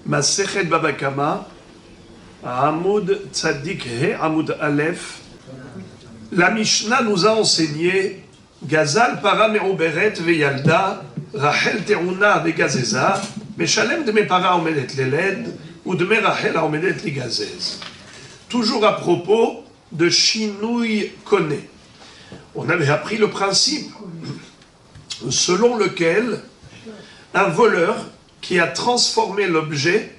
Masechet Baba Kama, Hamoud Tzadik He, Hamoud Aleph. La Mishnah nous a enseigné Gazal para me'uberet ve'yalda, Rachel te'una ve'gazeza, Meshalem de mes para omedet leled, ou de mes Rachel omedet ligazez. Toujours à propos de Shinui Kone. On avait appris le principe selon lequel un voleur qui a transformé l'objet,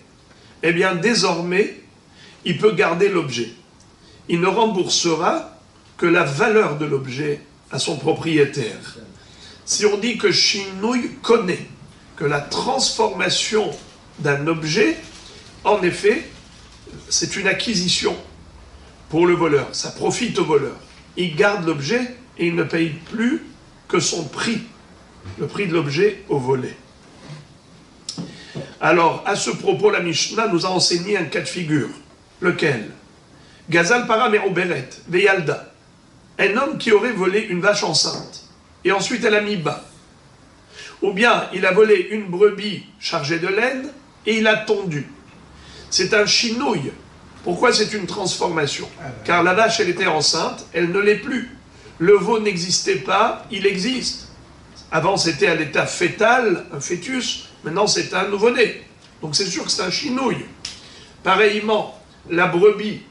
eh bien désormais, il peut garder l'objet. Il ne remboursera que la valeur de l'objet à son propriétaire. Si on dit que Shinui connaît, que la transformation d'un objet, en effet, c'est une acquisition pour le voleur, ça profite au voleur. Il garde l'objet et il ne paye plus que son prix, le prix de l'objet au volé. Alors, à ce propos, la Mishnah nous a enseigné un cas de figure. Lequel? Gazal para me'uberet ve'yalda. Un homme qui aurait volé une vache enceinte, et ensuite elle a mis bas. Ou bien, il a volé une brebis chargée de laine, et il a tondu. C'est un chinouille. Pourquoi c'est une transformation? Car la vache, elle était enceinte, elle ne l'est plus. Le veau n'existait pas, il existe. Avant, c'était à l'état fœtal, un fœtus, maintenant c'est un nouveau-né. Donc c'est sûr que c'est un chinouille. Pareillement, la brebis,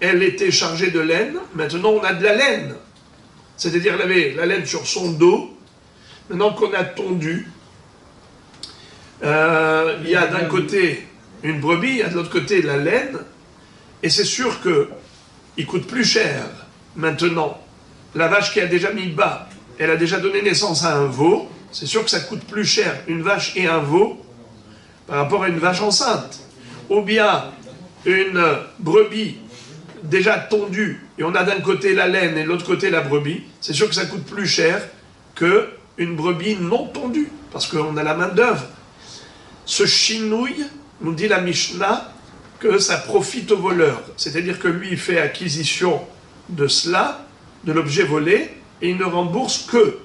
elle était chargée de laine, maintenant on a de la laine. C'est-à-dire elle avait la laine sur son dos. Maintenant qu'on a tondu, il y a d'un côté une brebis, il y a de l'autre côté la laine, et c'est sûr qu'il coûte plus cher maintenant. La vache qui a déjà mis bas, elle a déjà donné naissance à un veau, c'est sûr que ça coûte plus cher une vache et un veau par rapport à une vache enceinte. Ou bien une brebis déjà tondue, et on a d'un côté la laine et de l'autre côté la brebis, c'est sûr que ça coûte plus cher qu'une brebis non tondue, parce qu'on a la main d'œuvre. Ce chinouille, nous dit la Mishnah, que ça profite au voleur. C'est-à-dire que lui, il fait acquisition de cela, de l'objet volé, et il ne rembourse que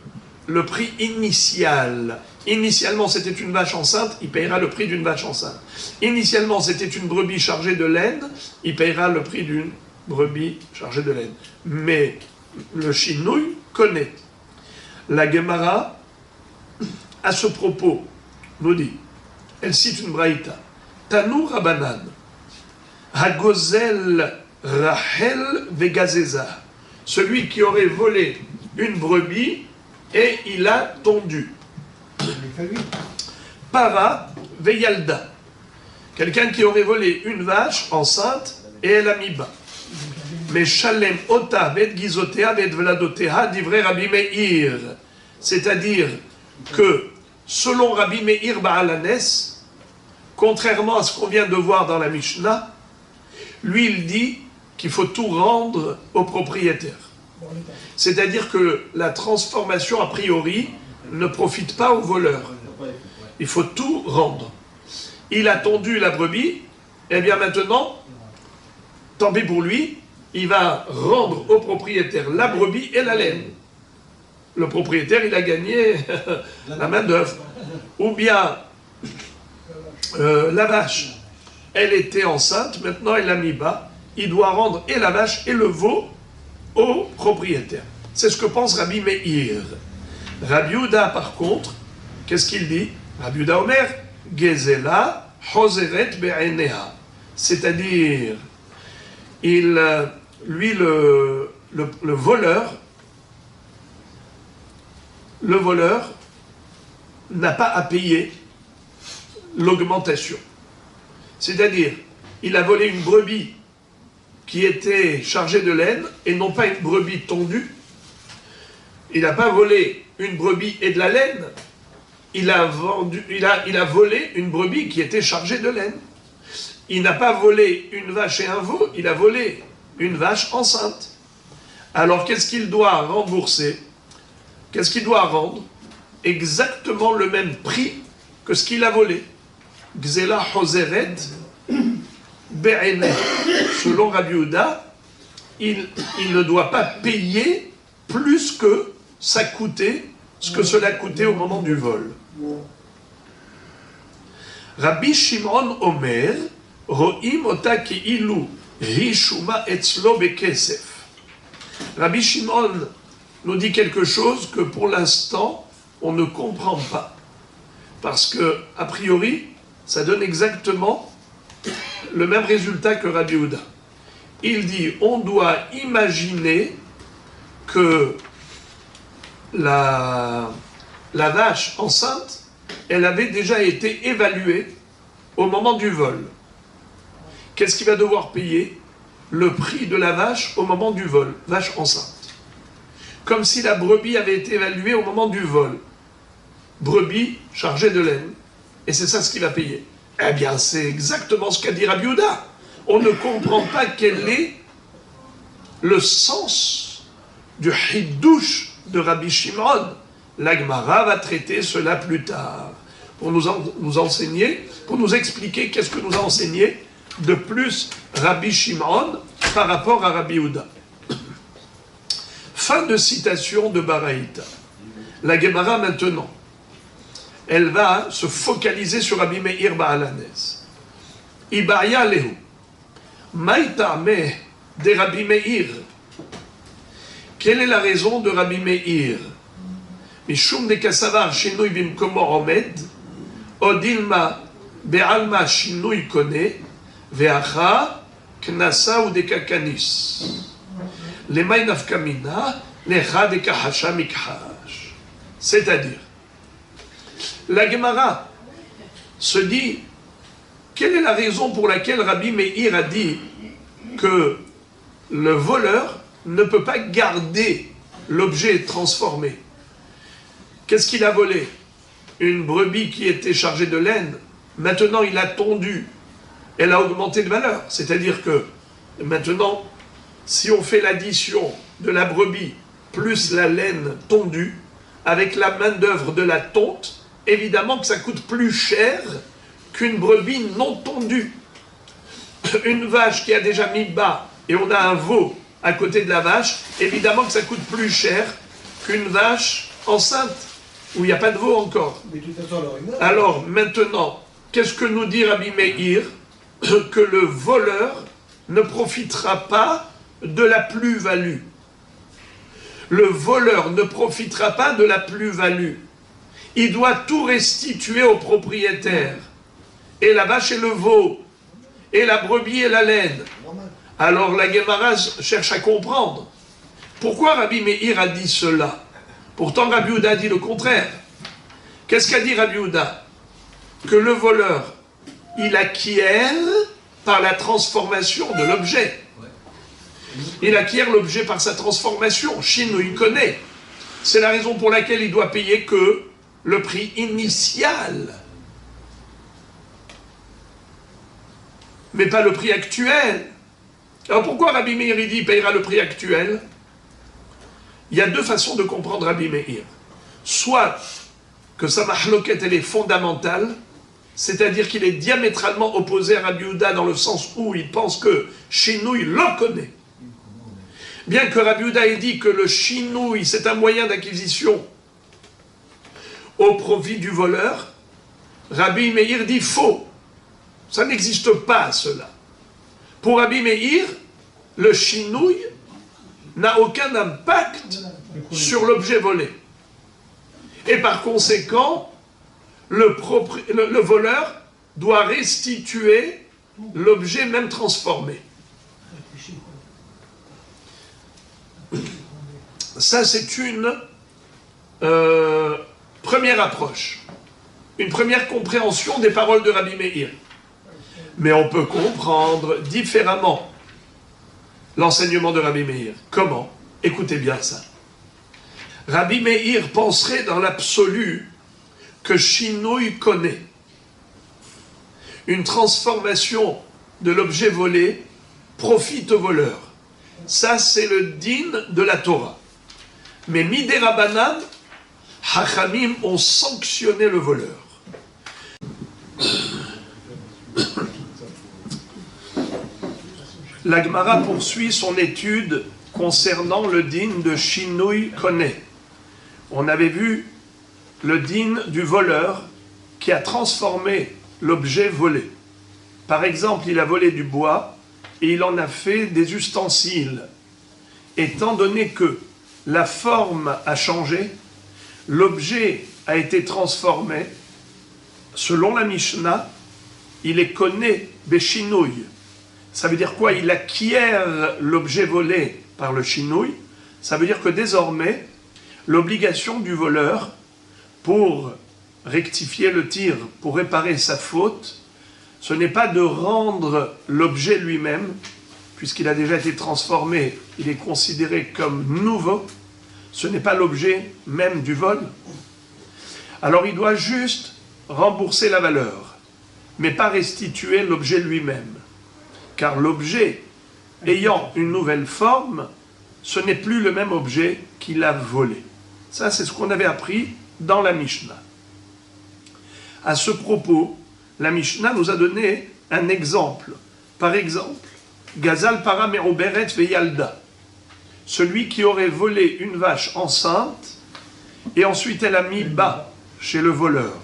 le prix initial. Initialement, c'était une vache enceinte, il payera le prix d'une vache enceinte. Initialement, c'était une brebis chargée de laine, il payera le prix d'une brebis chargée de laine. Mais le chinouille connaît. La Gemara, à ce propos, nous dit, elle cite une braïta, Tanu Rabanan, Hagozel Rachel Vegazeza, celui qui aurait volé une brebis et il a tondu. Para Veyalda, quelqu'un qui aurait volé une vache enceinte et elle a mis bas. Mais Shalem Ota Ved Gizotea Ved Vladotea d'Ivray Rabbi Meir, c'est-à-dire que selon Rabbi Meir Baalanes, contrairement à ce qu'on vient de voir dans la Mishnah, lui il dit qu'il faut tout rendre au propriétaire. C'est-à-dire que la transformation a priori ne profite pas au voleur. Il faut tout rendre. Il a tondu la brebis, et bien maintenant, tant pis pour lui, il va rendre au propriétaire la brebis et la laine. Le propriétaire, il a gagné la main d'œuvre. Ou bien, la vache, elle était enceinte, maintenant elle l'a mis bas, il doit rendre et la vache et le veau au propriétaire. C'est ce que pense Rabbi Meir. Rabbi Uda, par contre, qu'est-ce qu'il dit? Rabbi Uda Omer, Gezela, Hoseret Be'eneha. C'est-à-dire, lui, le voleur n'a pas à payer l'augmentation. C'est-à-dire, il a volé une brebis qui était chargée de laine et non pas une brebis tondue. Il n'a pas volé une brebis et de la laine. Il a volé une brebis qui était chargée de laine. Il n'a pas volé une vache et un veau, il a volé une vache enceinte. Alors qu'est-ce qu'il doit rembourser? Qu'est-ce qu'il doit rendre? Exactement le même prix que ce qu'il a volé. Gzela Hoseret Be'ene. Selon Rabbi Uda, il ne doit pas payer plus que ça coûtait, ce que cela coûtait au moment du vol. Rabbi Shimon Omer, Ro'im ota ki'ilu rishuma etzlo bekesef. Rabbi Shimon nous dit quelque chose que pour l'instant, on ne comprend pas. Parce que, a priori, ça donne exactement le même résultat que Rabbi Yehuda. Il dit, on doit imaginer que la vache enceinte, elle avait déjà été évaluée au moment du vol. Qu'est-ce qu'il va devoir payer? Le prix de la vache au moment du vol, vache enceinte. Comme si la brebis avait été évaluée au moment du vol. Brebis chargée de laine. Et c'est ça ce qu'il va payer. Eh bien, c'est exactement ce qu'a dit Rabbi Yehuda. On ne comprend pas quel est le sens du hidouche de Rabbi Shimon. La Gemara va traiter cela plus tard. Pour nous enseigner, pour nous expliquer qu'est-ce que nous a enseigné de plus Rabbi Shimon par rapport à Rabbi Yehuda. Fin de citation de Baraïta. La Gemara maintenant, elle va se focaliser sur Rabbi Meir Baalanez. Ibaya lehu. Maïtame de Rabbi Meir. Quelle est la raison de Rabbi Meir? Mishum de Kassavar Shinui Bimkomo Omed, Odilma Be'alma Shinui Kone, Ve'acha Knasa ou de Kakanis. Lemay Nafkamina, Lecha de Kahasha Mikhash. C'est-à-dire, la Gemara se dit, quelle est la raison pour laquelle Rabbi Meir a dit que le voleur ne peut pas garder l'objet transformé? Qu'est-ce qu'il a volé? Une brebis qui était chargée de laine. Maintenant, il a tondu. Elle a augmenté de valeur. C'est-à-dire que maintenant, si on fait l'addition de la brebis plus la laine tondue, avec la main-d'œuvre de la tonte, évidemment que ça coûte plus cher qu'une brebis non tondue. Une vache qui a déjà mis bas et on a un veau à côté de la vache, évidemment que ça coûte plus cher qu'une vache enceinte, où il n'y a pas de veau encore. Alors maintenant, qu'est-ce que nous dit Rabbi Meir? Que le voleur ne profitera pas de la plus-value. Le voleur ne profitera pas de la plus-value. Il doit tout restituer au propriétaire. Et la vache et le veau, et la brebis et la laine. Alors la Gemara cherche à comprendre. Pourquoi Rabbi Meir a dit cela? Pourtant Rabbi Yehuda a dit le contraire. Qu'est-ce qu'a dit Rabbi Yehuda? Que le voleur, il acquiert par la transformation de l'objet. Il acquiert l'objet par sa transformation. Chine, il connaît. C'est la raison pour laquelle il doit payer que le prix initial. Mais pas le prix actuel. Alors pourquoi Rabbi Meir dit il payera le prix actuel? Il y a deux façons de comprendre Rabbi Meir. Soit que sa mahloket elle est fondamentale, c'est-à-dire qu'il est diamétralement opposé à Rabbi Yehuda dans le sens où il pense que Shinouï le connaît. Bien que Rabbi Yehuda ait dit que le Shinouï c'est un moyen d'acquisition au profit du voleur, Rabbi Meir dit faux. Ça n'existe pas cela. Pour Rabbi Meir, le Shinouï n'a aucun impact sur l'objet volé. Et par conséquent, le voleur doit restituer l'objet même transformé. Ça, c'est une première approche, une première compréhension des paroles de Rabbi Meir. Mais on peut comprendre différemment l'enseignement de Rabbi Meir. Comment? Écoutez bien ça. Rabbi Meir penserait dans l'absolu que Shinouï connaît une transformation de l'objet volé profite au voleur. Ça, c'est le din de la Torah. Mais Midei Rabbanan, Hachamim ont sanctionné le voleur. La Gemara poursuit son étude concernant le din de Shinouï connaît. On avait vu le din du voleur qui a transformé l'objet volé. Par exemple, il a volé du bois et il en a fait des ustensiles. Étant donné que la forme a changé, l'objet a été transformé, selon la Mishnah, il est conné beshinouï. Ça veut dire quoi? Il acquiert l'objet volé par le shinouï. Ça veut dire que désormais, l'obligation du voleur pour rectifier le tir, pour réparer sa faute, ce n'est pas de rendre l'objet lui-même, puisqu'il a déjà été transformé, il est considéré comme nouveau, ce n'est pas l'objet même du vol. Alors il doit juste rembourser la valeur, mais pas restituer l'objet lui-même. Car l'objet ayant une nouvelle forme, ce n'est plus le même objet qu'il a volé. Ça, c'est ce qu'on avait appris dans la Mishnah. À ce propos, la Mishnah nous a donné un exemple. Par exemple, Gazal para me'oberet veyalda. Celui qui aurait volé une vache enceinte et ensuite elle a mis bas chez le voleur.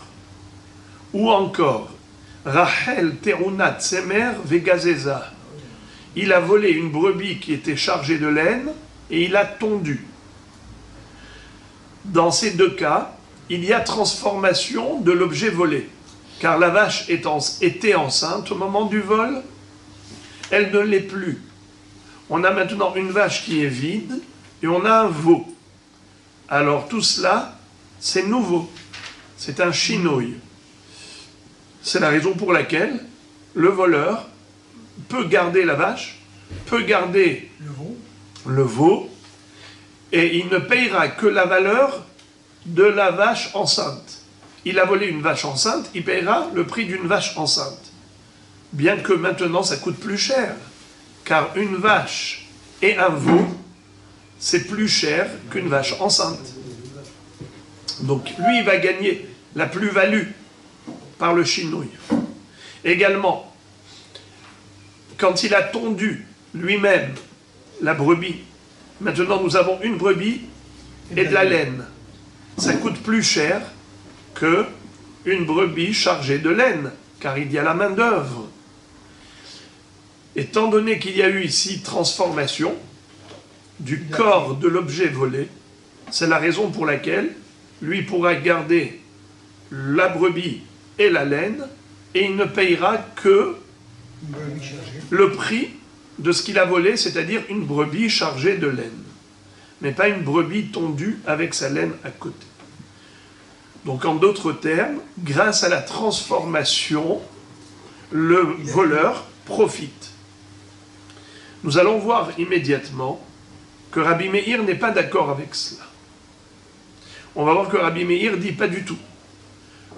Ou encore, Rachel terunat semer vegazeza. Il a volé une brebis qui était chargée de laine et il a tondu. Dans ces deux cas, il y a transformation de l'objet volé. Car la vache était enceinte au moment du vol, elle ne l'est plus. On a maintenant une vache qui est vide et on a un veau. Alors tout cela, c'est nouveau. C'est un shinouï. C'est la raison pour laquelle le voleur peut garder la vache, peut garder le veau, et il ne payera que la valeur de la vache enceinte. Il a volé une vache enceinte, il payera le prix d'une vache enceinte. Bien que maintenant ça coûte plus cher, car une vache et un veau, c'est plus cher qu'une vache enceinte. Donc lui, il va gagner la plus-value par le shinouï. Également, quand il a tondu lui-même la brebis, maintenant nous avons une brebis et de la laine. Ça coûte plus cher qu'une brebis chargée de laine, car il y a la main-d'œuvre. Étant donné qu'il y a eu ici transformation du corps de l'objet volé, c'est la raison pour laquelle lui pourra garder la brebis et la laine, et il ne payera que le prix de ce qu'il a volé, c'est-à-dire une brebis chargée de laine, mais pas une brebis tondue avec sa laine à côté. Donc en d'autres termes, grâce à la transformation, le voleur profite. Nous allons voir immédiatement que Rabbi Meir n'est pas d'accord avec cela. On va voir que Rabbi Meir dit pas du tout.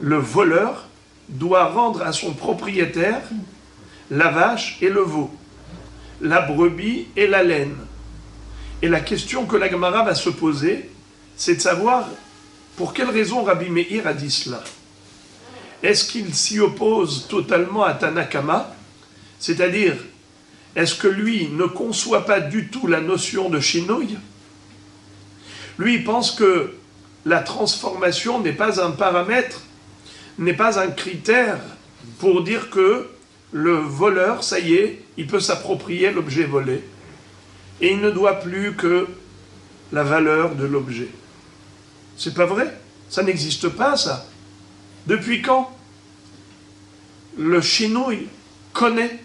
Le voleur doit rendre à son propriétaire la vache et le veau, la brebis et la laine. Et la question que la Gemara va se poser, c'est de savoir pour quelle raison Rabbi Meir a dit cela. Est-ce qu'il s'y oppose totalement à Tanakama? C'est-à-dire, est-ce que lui ne conçoit pas du tout la notion de shinouï? Lui, il pense que la transformation n'est pas un paramètre, n'est pas un critère pour dire que le voleur, ça y est, il peut s'approprier l'objet volé. Et il ne doit plus que la valeur de l'objet. C'est pas vrai, ça n'existe pas, ça. Depuis quand le shinouï connaît?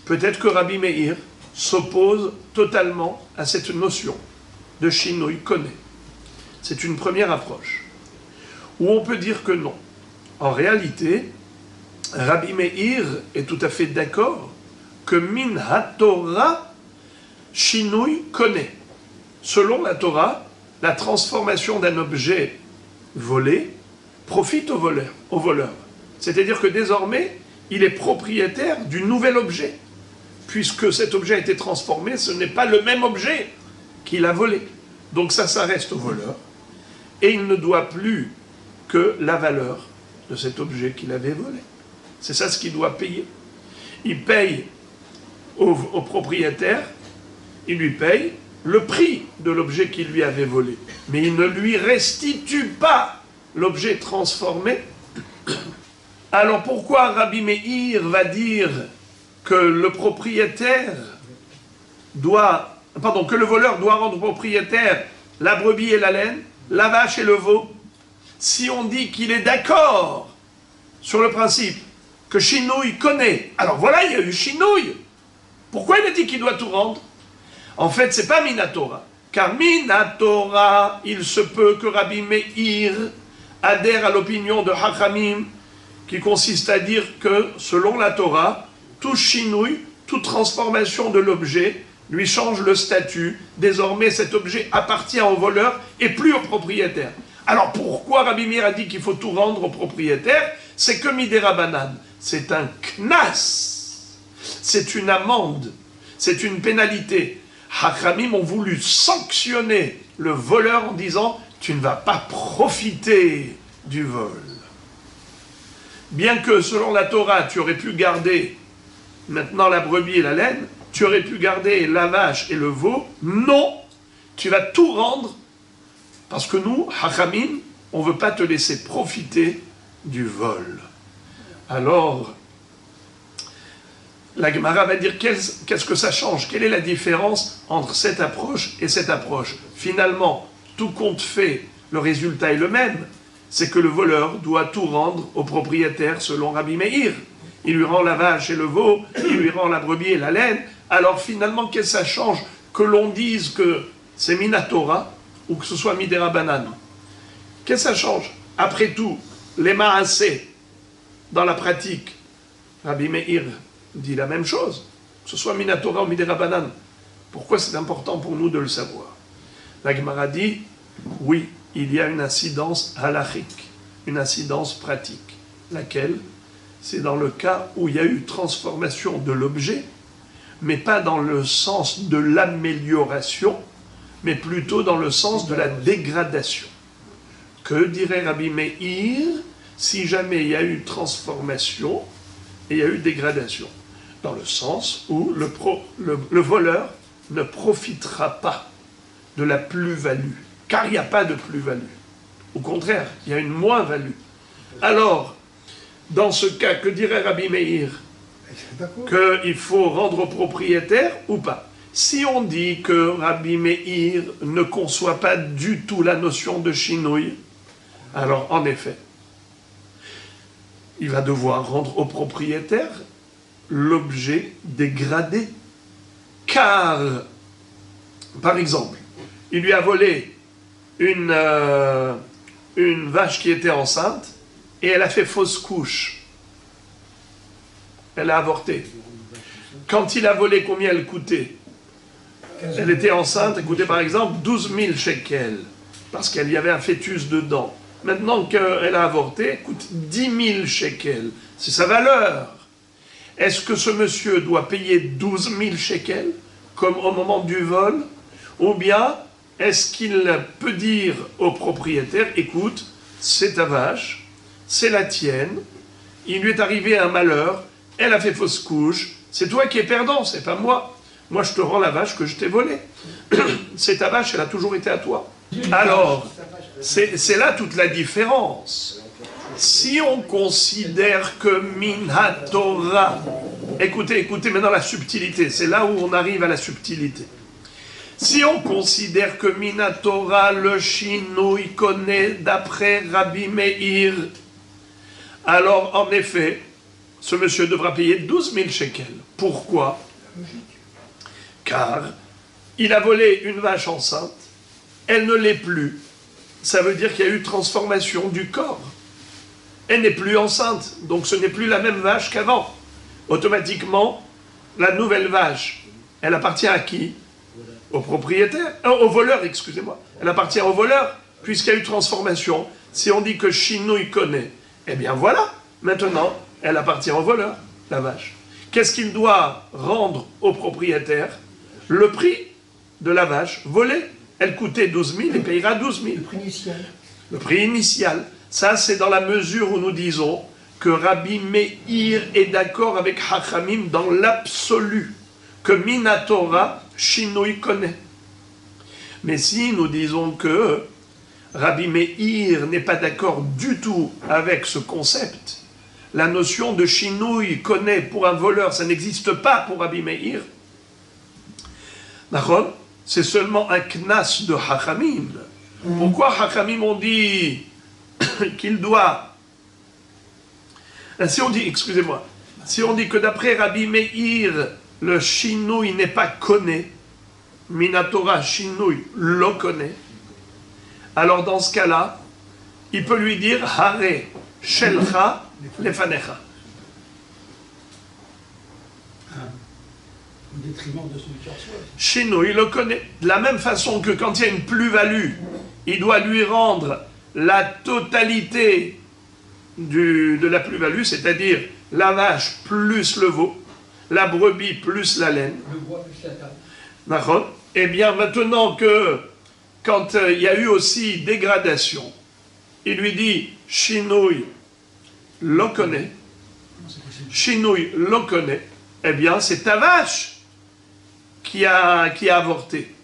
Peut-être que Rabbi Meir s'oppose totalement à cette notion de shinouï connaît. C'est une première approche. Ou on peut dire que non. En réalité, Rabbi Meir est tout à fait d'accord que min ha-Torah, shinouï connaît. Selon la Torah, la transformation d'un objet volé profite au voleur. C'est-à-dire que désormais, il est propriétaire du nouvel objet. Puisque cet objet a été transformé, ce n'est pas le même objet qu'il a volé. Donc ça reste au voleur. Et il ne doit plus que la valeur de cet objet qu'il avait volé. C'est ça ce qu'il doit payer. Il paye au propriétaire, il lui paye le prix de l'objet qu'il lui avait volé. Mais il ne lui restitue pas l'objet transformé Alors pourquoi Rabbi Meir va dire que le propriétaire que le voleur doit rendre au propriétaire la brebis et la laine, la vache et le veau, si on dit qu'il est d'accord sur le principe que Shinouï connaît? Alors voilà, il y a eu Shinouï. Pourquoi il a dit qu'il doit tout rendre? En fait, c'est pas Minatora. Car Minatora, il se peut que Rabbi Meir adhère à l'opinion de Hachamim, qui consiste à dire que, selon la Torah, tout Shinouï, toute transformation de l'objet, lui change le statut. Désormais, cet objet appartient au voleur et plus au propriétaire. Alors pourquoi Rabbi Meir a dit qu'il faut tout rendre au propriétaire? C'est que Midera Banan, c'est un knas, c'est une amende, c'est une pénalité. Hachamim ont voulu sanctionner le voleur en disant « tu ne vas pas profiter du vol ». Bien que selon la Torah, tu aurais pu garder maintenant la brebis et la laine, tu aurais pu garder la vache et le veau, non, tu vas tout rendre, parce que nous, Hachamim, on ne veut pas te laisser profiter du vol. Alors, la Gemara va dire qu'est-ce que ça change? Quelle est la différence entre cette approche et cette approche? Finalement, tout compte fait, le résultat est le même. C'est que le voleur doit tout rendre au propriétaire selon Rabbi Meir. Il lui rend la vache et le veau, il lui rend la brebis et la laine. Alors finalement, qu'est-ce que ça change que l'on dise que c'est Minatora ou que ce soit Midera Banan? Qu'est-ce que ça change? Après tout, les Maasé, dans la pratique, Rabbi Meir dit la même chose, que ce soit Minatora ou Midera Banan. Pourquoi c'est important pour nous de le savoir? La Gemara dit, oui, il y a une incidence halachique, une incidence pratique. Laquelle? C'est dans le cas où il y a eu transformation de l'objet, mais pas dans le sens de l'amélioration, mais plutôt dans le sens de la dégradation. Que dirait Rabbi Meir si jamais il y a eu transformation et il y a eu dégradation? Dans le sens où le voleur ne profitera pas de la plus-value, car il n'y a pas de plus-value. Au contraire, il y a une moins-value. Alors, dans ce cas, que dirait Rabbi Meir? Qu'il faut rendre au propriétaire ou pas? Si on dit que Rabbi Meir ne conçoit pas du tout la notion de Shinouï, alors en effet, il va devoir rendre au propriétaire l'objet dégradé. Car, par exemple, il lui a volé une vache qui était enceinte et elle a fait fausse couche. Elle a avorté. Quand il a volé, combien elle coûtait? Elle était enceinte, elle coûtait par exemple 12 000 shekels, parce qu'il y avait un fœtus dedans. Maintenant qu'elle a avorté, elle coûte 10 000 shekels. C'est sa valeur. Est-ce que ce monsieur doit payer 12 000 shekels, comme au moment du vol? Ou bien, est-ce qu'il peut dire au propriétaire, écoute, c'est ta vache, c'est la tienne, il lui est arrivé un malheur, elle a fait fausse couche, c'est toi qui es perdant, c'est pas moi. Moi, je te rends la vache que je t'ai volée. C'est ta vache, elle a toujours été à toi. Alors, c'est là toute la différence. Si on considère que Minatora, écoutez maintenant la subtilité, c'est là où on arrive à la subtilité. Si on considère que Minatora, le Shinouï connaît d'après Rabbi Meir, alors en effet, ce monsieur devra payer 12 000 shekels. Pourquoi? Car il a volé une vache enceinte, elle ne l'est plus. Ça veut dire qu'il y a eu transformation du corps. Elle n'est plus enceinte, donc ce n'est plus la même vache qu'avant. Automatiquement, la nouvelle vache, elle appartient à qui? Au propriétaire, au voleur, excusez-moi. Elle appartient au voleur, puisqu'il y a eu transformation. Si on dit que Shinouï connaît, eh bien voilà, maintenant, elle appartient au voleur, la vache. Qu'est-ce qu'il doit rendre au propriétaire? Le prix de la vache volée. Elle coûtait 12 000, il payera 12 000. Le prix initial. Le prix initial. Ça, c'est dans la mesure où nous disons que Rabbi Meir est d'accord avec Hachamim dans l'absolu, que Minatora, Shinouï connaît. Mais si nous disons que Rabbi Meir n'est pas d'accord du tout avec ce concept, la notion de shinouï connaît pour un voleur, ça n'existe pas pour Rabbi Meir. D'accord? C'est seulement un knas de Hachamim. Pourquoi Hachamim ont dit qu'il doit... Si on dit, excusez-moi, si on dit que d'après Rabbi Meir, le shinouï n'est pas connu, Minatora shinouï lo connaît, alors dans ce cas-là, il peut lui dire Hare Shelcha Lefanecha. Au détriment de celui qui reçoit. Shinouï le connaît. De la même façon que quand il y a une plus-value, il doit lui rendre la totalité de la plus-value, c'est-à-dire la vache plus le veau, la brebis plus la laine. Le bois plus la table. D'accord? Eh bien, maintenant que, quand il y a eu aussi dégradation, il lui dit Shinouï le connaît, Shinouï le connaît, eh bien, c'est ta vache qui a avorté.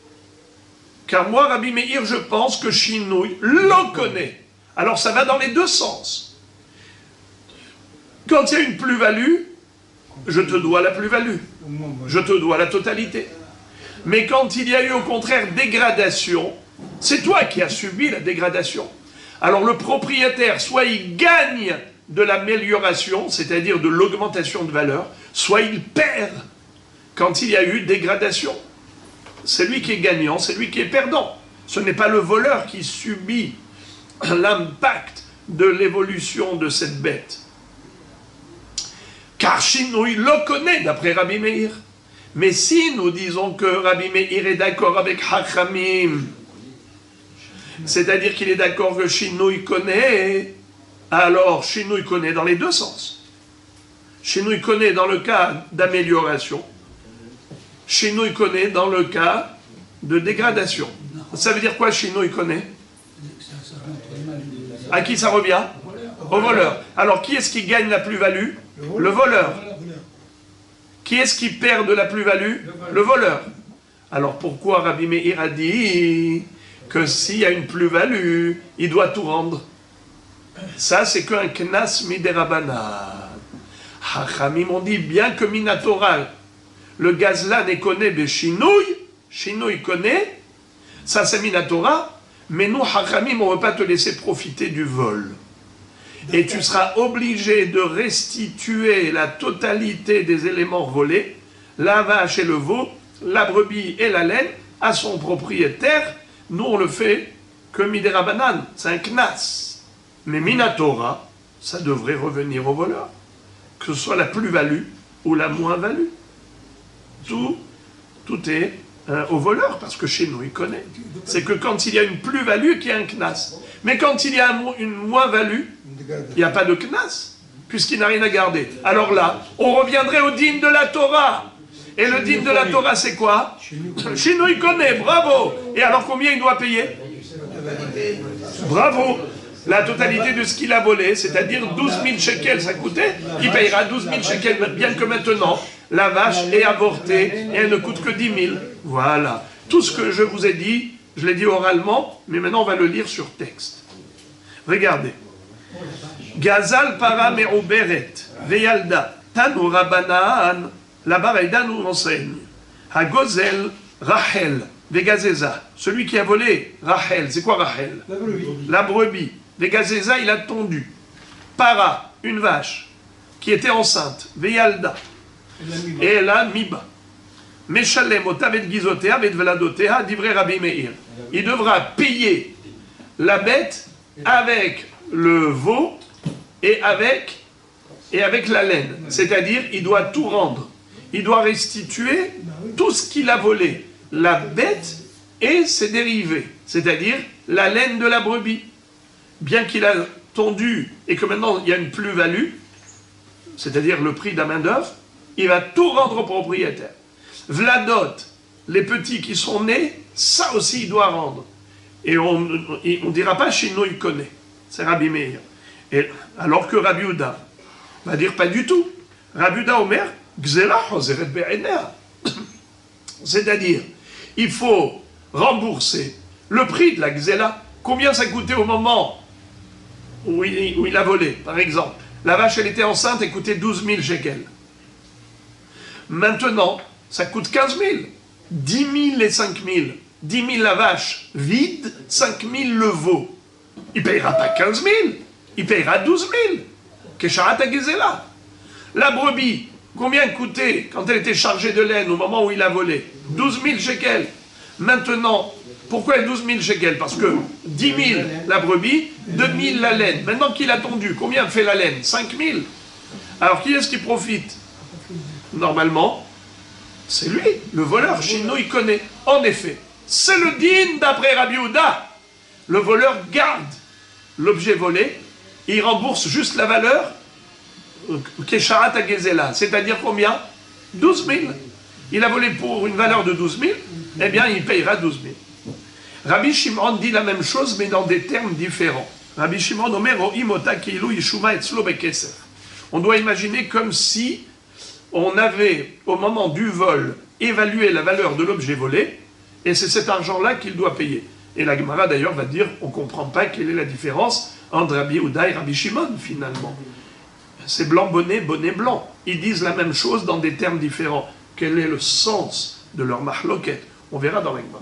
Car moi, Rabbi Meir, je pense que Shinouï le connaît. Alors, ça va dans les deux sens. Quand il y a une plus-value, je te dois la plus-value. Je te dois la totalité. Mais quand il y a eu au contraire dégradation, c'est toi qui as subi la dégradation. Alors le propriétaire, soit il gagne de l'amélioration, c'est-à-dire de l'augmentation de valeur, soit il perd quand il y a eu dégradation. C'est lui qui est gagnant, c'est lui qui est perdant. Ce n'est pas le voleur qui subit l'impact de l'évolution de cette bête. Car Shinouï le connaît, d'après Rabbi Meir. Mais si nous disons que Rabbi Meir est d'accord avec Hachamim, c'est-à-dire qu'il est d'accord que Shinouï connaît, alors Shinouï connaît dans les deux sens. Shinouï connaît dans le cas d'amélioration, Shinouï connaît dans le cas de dégradation. Ça veut dire quoi Shinouï connaît? À qui ça revient? Au voleur. Alors qui est-ce qui gagne la plus-value? Le voleur. Qui est-ce qui perd de la plus-value? Le voleur. Alors pourquoi Rabbi Meir a dit que s'il y a une plus-value, il doit tout rendre? Ça, c'est qu'un knas miderabanan. Hachamim ont dit, bien que minatora, le gazlan est connu de Shinouï, Shinouï connaît, ça c'est minatora, mais nous, Hachamim, on ne veut pas te laisser profiter du vol. Et tu seras obligé de restituer la totalité des éléments volés, la vache et le veau, la brebis et la laine, à son propriétaire. Nous, on le fait que miderabanan, c'est un knas. Mais minatora, ça devrait revenir au voleur, que ce soit la plus-value ou la moins-value. Tout est au voleur, parce que chez nous, il connaît. C'est que quand il y a une plus-value, qu'il y a un knas. Mais quand il y a une moins-value, il n'y a pas de knas, puisqu'il n'a rien à garder. Alors là, on reviendrait au din de la Torah. Et le din de la Torah, c'est quoi? Chez nous, il connaît, bravo. Et alors, combien il doit payer? Bravo. La totalité de ce qu'il a volé, c'est-à-dire 12 000 shekels, ça coûtait, il payera 12 000 shekels, bien que maintenant, la vache est avortée et elle ne coûte que 10 000. Voilà. Tout ce que je vous ai dit, je l'ai dit oralement, mais maintenant on va le lire sur texte. Regardez. Gazal para me'oberet, veyalda, tanu rabanan, la Baraïda nous enseigne. Hagozel Rachel, vegazeza, celui qui a volé Rachel, c'est quoi Rachel? La brebis. Vegazeza, il a tondu. Para, une vache, qui était enceinte. Veyalda. Et elle a miba. Meshalem otavet gizotea, vet veladotea, divrei Rabbi Meir. Il devra payer la bête avec le veau et avec la laine. C'est-à-dire, il doit tout rendre. Il doit restituer tout ce qu'il a volé. La bête et ses dérivés. C'est-à-dire, la laine de la brebis. Bien qu'il a tondu et que maintenant il y a une plus-value, c'est-à-dire le prix de la main-d'œuvre, il va tout rendre au propriétaire. Vladot, les petits qui sont nés, ça aussi il doit rendre. Et on ne dira pas chez nous il connaît. C'est Rabbi Meir. Et, alors que Rabbi Uda va dire pas du tout. Rabbi Uda Omer, Gzela Hozeret Be'enea. C'est-à-dire, il faut rembourser le prix de la Gzela. Combien ça coûtait au moment où il a volé, par exemple? La vache, elle était enceinte et coûtait 12 000 shekels. Maintenant, ça coûte 15 000. 10 000 et 5 000. 10 000 la vache vide, 5 000 le veau. Il ne payera pas 15 000, il payera 12 000. Kesharat Agezela. La brebis, combien coûtait quand elle était chargée de laine au moment où il a volé? 12 000 shekels. Maintenant, pourquoi 12 000 shekels? Parce que 10 000 la brebis, 2 000 la laine. Maintenant qu'il a tondu, combien fait la laine? 5 000. Alors qui est-ce qui profite? Normalement, c'est lui, le voleur. Chino, il connaît. En effet, c'est le din d'après Rabbi Yehuda. Le voleur garde l'objet volé et il rembourse juste la valeur Kesharat Agezela. C'est-à-dire combien? 12 000. Il a volé pour une valeur de 12 000, eh bien il payera 12 000. Rabbi Shimon dit la même chose, mais dans des termes différents. Rabbi Shimon Omer Imota Keilu Yishuma Etzlo Bekesef. On doit imaginer comme si on avait, au moment du vol, évalué la valeur de l'objet volé, et c'est cet argent-là qu'il doit payer. Et la Gemara d'ailleurs va dire, on ne comprend pas quelle est la différence entre Rabbi Yehuda et Rabbi Shimon finalement. C'est blanc bonnet, bonnet blanc. Ils disent la même chose dans des termes différents. Quel est le sens de leur mahloket? On verra dans la Gemara.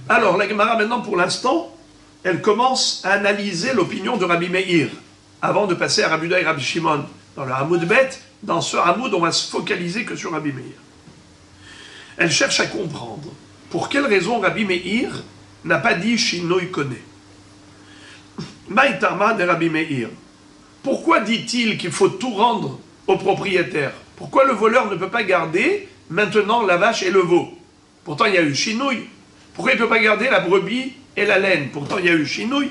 Alors la Gemara maintenant pour l'instant, elle commence à analyser l'opinion de Rabbi Meir, avant de passer à Rabbi Yehuda et Rabbi Shimon. Dans le Hamoud Bet, dans ce Hamoud, on va se focaliser que sur Rabbi Meir. Elle cherche à comprendre pour quelle raison Rabbi Meir n'a pas dit Shinoi Kone. Maïtama de Rabbi Meir. Pourquoi dit-il qu'il faut tout rendre au propriétaire? Pourquoi le voleur ne peut pas garder maintenant la vache et le veau? Pourtant il y a eu Shinoi. Pourquoi il ne peut pas garder la brebis et la laine? Pourtant il y a eu Shinoi.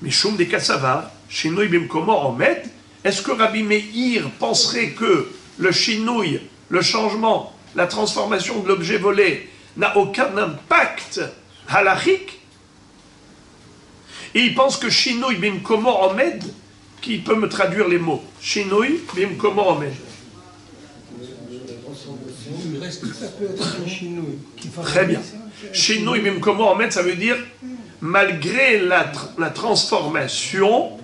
Mais Shum de Kassava, Shinoi Bimkomo Omed. Est-ce que Rabbi Meir penserait que le Shinoi, le changement, la transformation de l'objet volé n'a aucun impact halachique? Et il pense que Shinoi Bimkomo Omed, qui peut me traduire les mots? Shinoi Bimkomo Omed. Très bien. Shinoi Bimkomo Omed, ça veut dire malgré la transformation,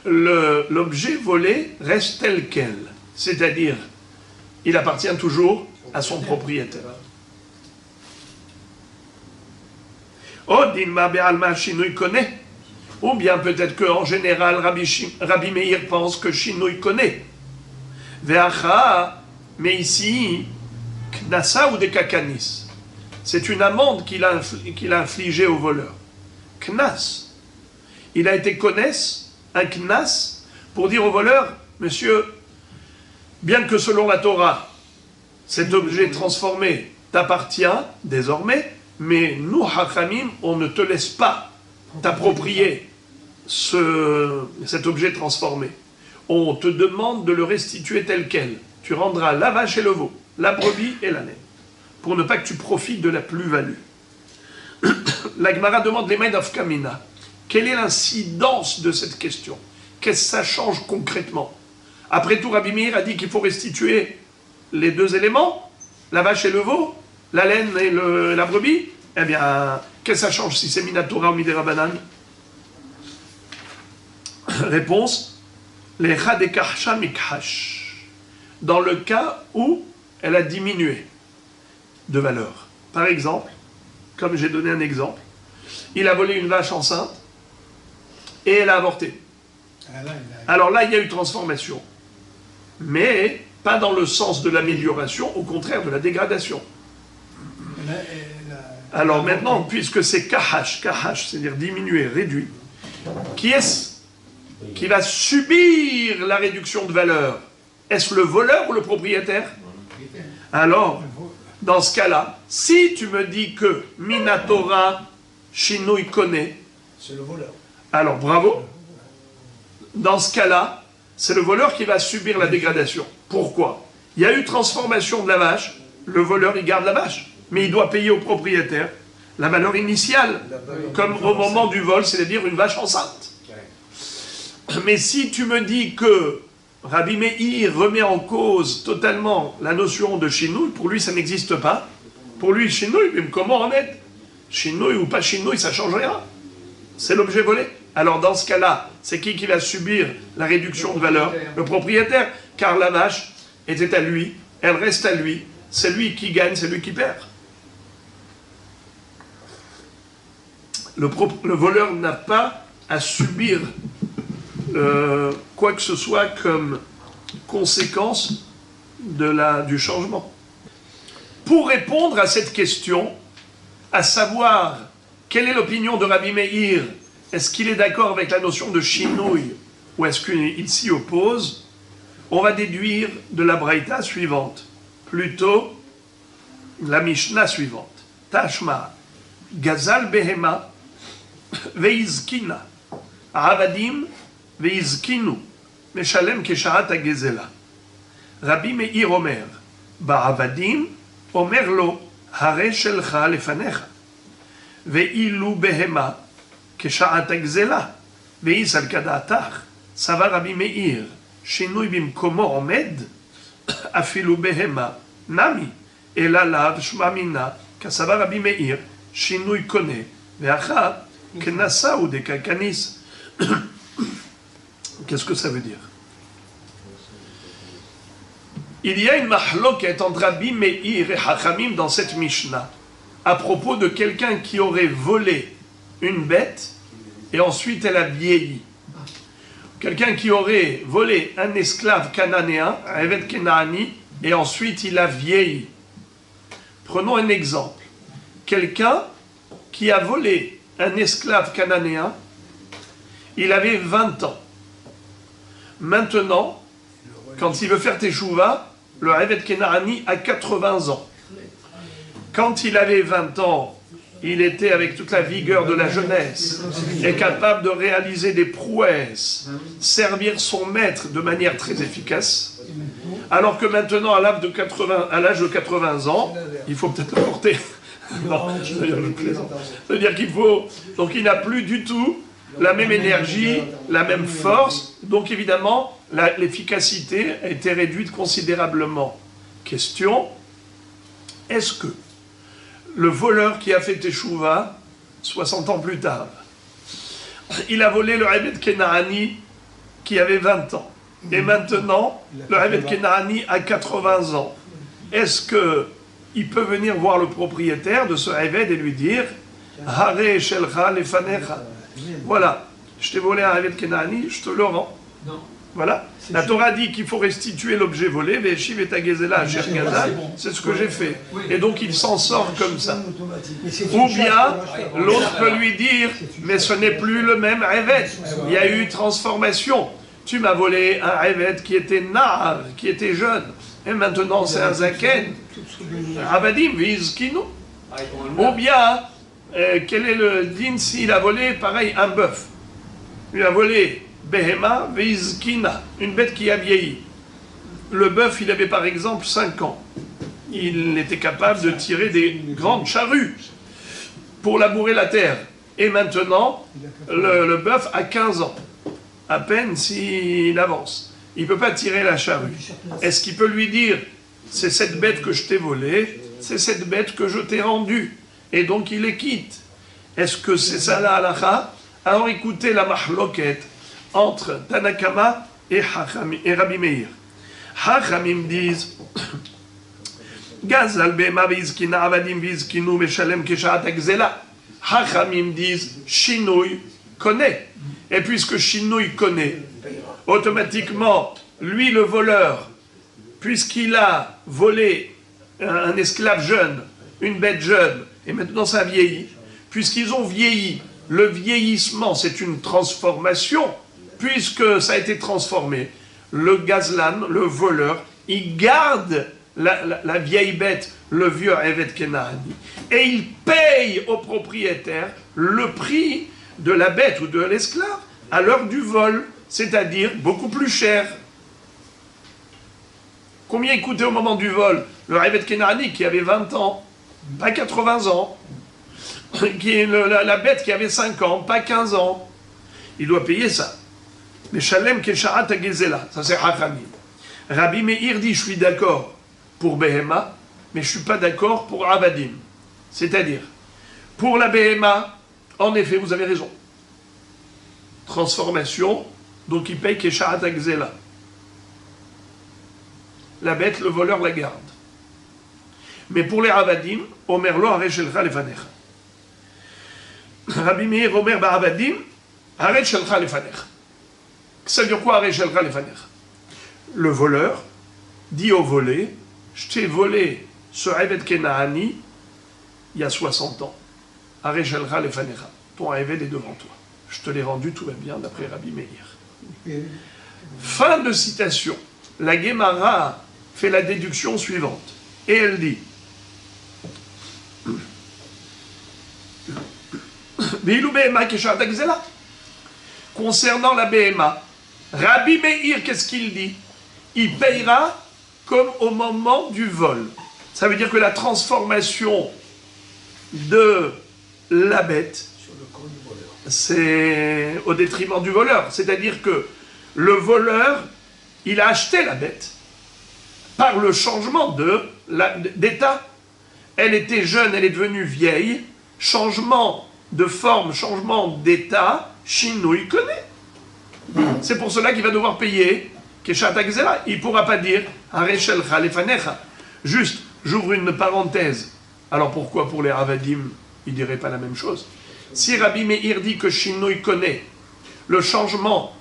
l'objet volé reste tel quel. C'est-à-dire, il appartient toujours à son propriétaire. Odinma be'alma Shinoi connaît. Ou bien peut-être qu'en général, Rabbi Meir pense que Shinoi connaît. Ve'acha, mais ici, Knasa ou des Kakanis. C'est une amende qu'il a infligée au voleur. Knas. Il a été connaisse, un Knas, pour dire au voleur, monsieur, bien que selon la Torah, cet objet transformé t'appartient désormais, mais nous, Hachamim, on ne te laisse pas t'approprier cet objet transformé. On te demande de le restituer tel quel. Tu rendras la vache et le veau, la brebis et la laine, pour ne pas que tu profites de la plus-value. La Gemara demande les mains of Kamina. Quelle est l'incidence de cette question? Qu'est-ce que ça change concrètement? Après tout, Rabbi Meir a dit qu'il faut restituer les deux éléments, la vache et le veau, la laine et la brebis. Eh bien, qu'est-ce que ça change si c'est Minatora ou Midera Banan? Réponse, les Chadekachha Mikhash. Dans le cas où elle a diminué de valeur. Par exemple, comme j'ai donné un exemple, il a volé une vache enceinte et elle a avorté. Alors là, il y a eu transformation. Mais pas dans le sens de l'amélioration, au contraire de la dégradation. Alors maintenant, puisque c'est kahash, c'est-à-dire diminué, réduit, qui est-ce qui va subir la réduction de valeur? Est-ce le voleur ou le propriétaire? Alors, dans ce cas-là, si tu me dis que Minatora Shinoi connaît, c'est le voleur. Alors bravo. Dans ce cas-là, c'est le voleur qui va subir la dégradation. Pourquoi? Il y a eu transformation de la vache, le voleur il garde la vache, mais il doit payer au propriétaire la valeur initiale, comme au moment du vol, c'est-à-dire une vache enceinte. Mais si tu me dis que Rabbi Meir remet en cause totalement la notion de Shinoi, pour lui ça n'existe pas. Pour lui, Shinoi, mais comment en est? Shinoi ou pas Shinoi, ça ne change rien. C'est l'objet volé. Alors dans ce cas-là, c'est qui va subir la réduction de valeur? Le propriétaire, car la vache était à lui, elle reste à lui, c'est lui qui gagne, c'est lui qui perd. Le voleur n'a pas à subir quoi que ce soit comme conséquence du changement. Pour répondre à cette question, à savoir quelle est l'opinion de Rabbi Meir, est-ce qu'il est d'accord avec la notion de shinouï ou est-ce qu'il s'y oppose, on va déduire de la braïta suivante, plutôt la Mishnah suivante. Tashma, Gazal Behema, Veizkina, Avadim, Veizkinu, Meshalem Kesharat Agezela. Rabbi Meir Omer, Ba'avadim, Omer lo, Hare Shelcha Lefanecha, Veilu Behema, Kesharat Agezela, Veis al Kadatach, Sava Rabbi Meir, Shinui Bimkomo Omed, Afilu Behema, Nami, Elalav Shmamina, Kasava Rabbi Meir, Shinui Kone, Veacha, Kenasa ou Dekakanis. Qu'est-ce que ça veut dire? Il y a une mahloket entre Rabbi Meir et Hachamim dans cette Mishnah à propos de quelqu'un qui aurait volé une bête et ensuite elle a vieilli. Quelqu'un qui aurait volé un esclave cananéen, un Evet Kenaani, et ensuite il a vieilli. Prenons un exemple. Quelqu'un qui a volé un esclave cananéen, il avait 20 ans. Maintenant, quand il veut faire Teshuvah, le Evet Kenaani a 80 ans. Quand il avait 20 ans, il était avec toute la vigueur de la jeunesse et capable de réaliser des prouesses, servir son maître de manière très efficace. Alors que maintenant, à l'âge de 80 ans, il faut peut-être le porter. Non, je plaisante. C'est-à-dire qu'il faut... Donc il n'a plus du tout la même énergie, la même force. Donc évidemment, l'efficacité a été réduite considérablement. Question, est-ce que le voleur qui a fait Teshuvah, 60 ans plus tard, il a volé le Evet Kenaani qui avait 20 ans. Et maintenant, le Evet Kenaani a 80 ans. Est-ce qu'il peut venir voir le propriétaire de ce Evet et lui dire « Hare shelcha lefanecha » Voilà, je t'ai volé un Evet Kenaani, je te le rends. Non. Voilà. La Torah dit qu'il faut restituer l'objet volé, Veshiv et Agezela, Cher Gazal, c'est ce que j'ai fait. Et donc il s'en sort comme ça. Ou bien, l'autre peut lui dire, mais ce n'est plus le même Evet. Il y a eu transformation. Tu m'as volé un Evet qui était nar, qui était jeune. Et maintenant c'est un zaken. Avadim, Vizkinu. Ou bien, quel est le din s'il a volé, pareil, un bœuf. Il a volé Behema Veizkina, une bête qui a vieilli. Le bœuf, il avait par exemple 5 ans. Il était capable de tirer des grandes charrues pour labourer la terre. Et maintenant, le bœuf a 15 ans. À peine s'il avance. Il ne peut pas tirer la charrue. Est-ce qu'il peut lui dire, c'est cette bête que je t'ai volée, c'est cette bête que je t'ai rendue. Et donc il les quitte. Est-ce que c'est ça la halakha? Alors écoutez la mahloket entre Tanakama et Rabbi Meir. Hachamim disent Gazal bema vizkina avadim vizkinu meshalem keshaat agzela. Hachamim disent Shinouï connaît. Et puisque Shinouï connaît, automatiquement, lui le voleur, puisqu'il a volé un esclave jeune, une bête jeune, et maintenant ça vieillit, puisqu'ils ont vieilli, le vieillissement c'est une transformation, puisque ça a été transformé, le gazlan, le voleur, il garde la vieille bête, le vieux Evet Kenaani, et il paye au propriétaire le prix de la bête ou de l'esclave à l'heure du vol, c'est-à-dire beaucoup plus cher. Combien il coûtait au moment du vol? Le Evet Kenaani qui avait 20 ans, pas 80 ans, la bête qui avait 5 ans, pas 15 ans, il doit payer ça. Mais Shalem Kesharat Agezela, ça c'est Hachamim. Rabbi Meir dit, je suis d'accord pour Behema, mais je ne suis pas d'accord pour Avadim. C'est-à-dire, pour la Behema, en effet, vous avez raison. transformation, donc il paye Kesharat Agzela. La bête, le voleur la garde. Mais pour les Avadim, Omer lo Arech Shelcha Lefanecha. Rabbi Meir Omer Ba'avadim, Arech Shelcha Lefanecha. Ça veut dire quoi Arech Shelcha Lefanecha? Le voleur dit au volé, je t'ai volé ce Eved Kenaani il y a 60 ans. Arech Shelcha Lefanecha. Ton Eved est devant toi. Je te l'ai rendu, tout va bien, d'après Rabbi Meir. Fin de citation. La Gemara fait la déduction suivante. Et elle dit concernant la BMA, Rabbi Meir, qu'est-ce qu'il dit? Il payera comme au moment du vol. Ça veut dire que la transformation de la bête, c'est au détriment du voleur. C'est-à-dire que le voleur, il a acheté la bête par le changement d'état. Elle était jeune, elle est devenue vieille. Changement de forme, changement d'état, Shinui connaît. C'est pour cela qu'il va devoir payer Keshat Agzela. Il ne pourra pas dire Arechelcha Lefanecha. Juste, j'ouvre une parenthèse. Alors pourquoi pour les Ravadim, il ne dirait pas la même chose? Si Rabbi Meir dit que Shinui connaît le changement,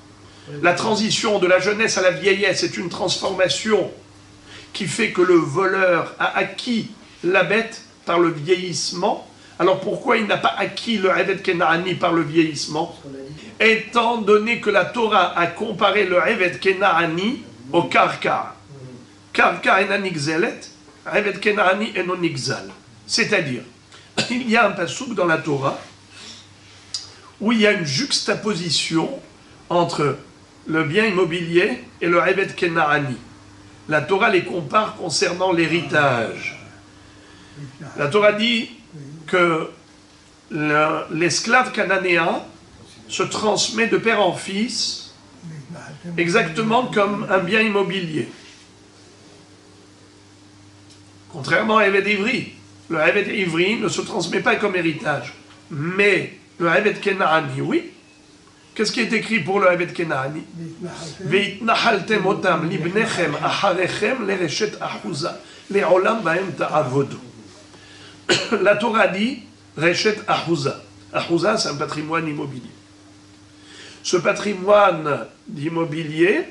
la transition de la jeunesse à la vieillesse est une transformation qui fait que le voleur a acquis la bête par le vieillissement, alors pourquoi il n'a pas acquis le Eved Kenaani par le vieillissement? Étant donné que la Torah a comparé le Eved Kenaani au Karka. Karka et Nixelet, Eved Kenaani et non Nixal. C'est-à-dire, il y a un pasouk dans la Torah où il y a une juxtaposition entre le bien immobilier et le Eved Kenaani. La Torah les compare concernant l'héritage. La Torah dit que l'esclave cananéen se transmet de père en fils exactement comme un bien immobilier. Contrairement à Eved Ivri, le Eved Ivri ne se transmet pas comme héritage. Mais le Eved Kenaani, oui. Qu'est-ce qui est écrit pour le Eved Kenaani? Veitnahaltem otam libnechem acharechem lereshet achuza leolam baem ta'avodu. La Torah dit Reshet Ahuza. Ahuza, c'est un patrimoine immobilier. Ce patrimoine d'immobilier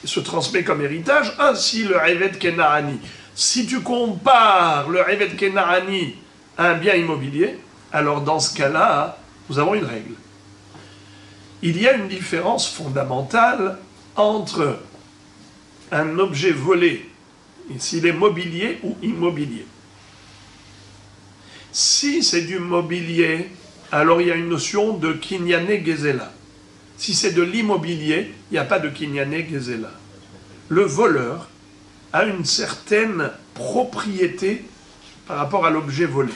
se transmet comme héritage, ainsi le Eved Kenaani. Si tu compares le Eved Kenaani à un bien immobilier, alors dans ce cas-là, nous avons une règle. Il y a une différence fondamentale entre un objet volé, s'il est mobilier ou immobilier. Si c'est du mobilier, alors il y a une notion de Kinyane Gezela. Si c'est de l'immobilier, il n'y a pas de Kinyane Gezela. Le voleur a une certaine propriété par rapport à l'objet volé.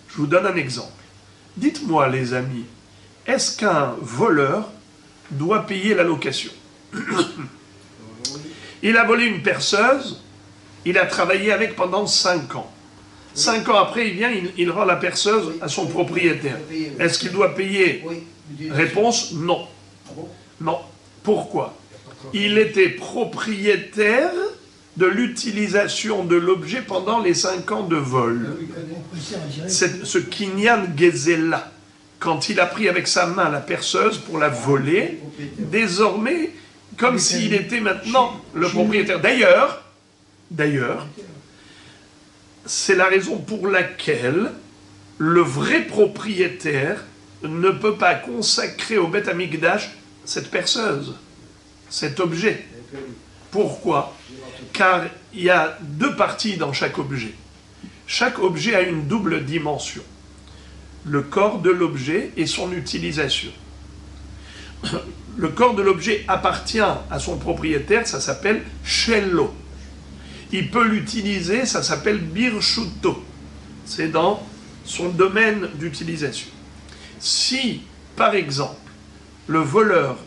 Je vous donne un exemple. Dites-moi, les amis, est-ce qu'un voleur doit payer la location? Il a volé une perceuse, il a travaillé avec pendant 5 ans. 5 ans après, il vient, il rend la perceuse à son propriétaire. Est-ce qu'il doit payer? Réponse, non. Non. Pourquoi? Il était propriétaire de l'utilisation de l'objet pendant les 5 ans de vol. Ce Kinyan Gezela, quand il a pris avec sa main la perceuse pour la voler, désormais, comme s'il était maintenant le propriétaire. D'ailleurs, c'est la raison pour laquelle le vrai propriétaire ne peut pas consacrer au Beth Amikdash cette perceuse, cet objet. Pourquoi? Car il y a 2 parties dans chaque objet. Chaque objet a une double dimension. Le corps de l'objet et son utilisation. Le corps de l'objet appartient à son propriétaire, ça s'appelle Shello. Il peut l'utiliser, ça s'appelle Birshuto. C'est dans son domaine d'utilisation. Si, par exemple, le voleur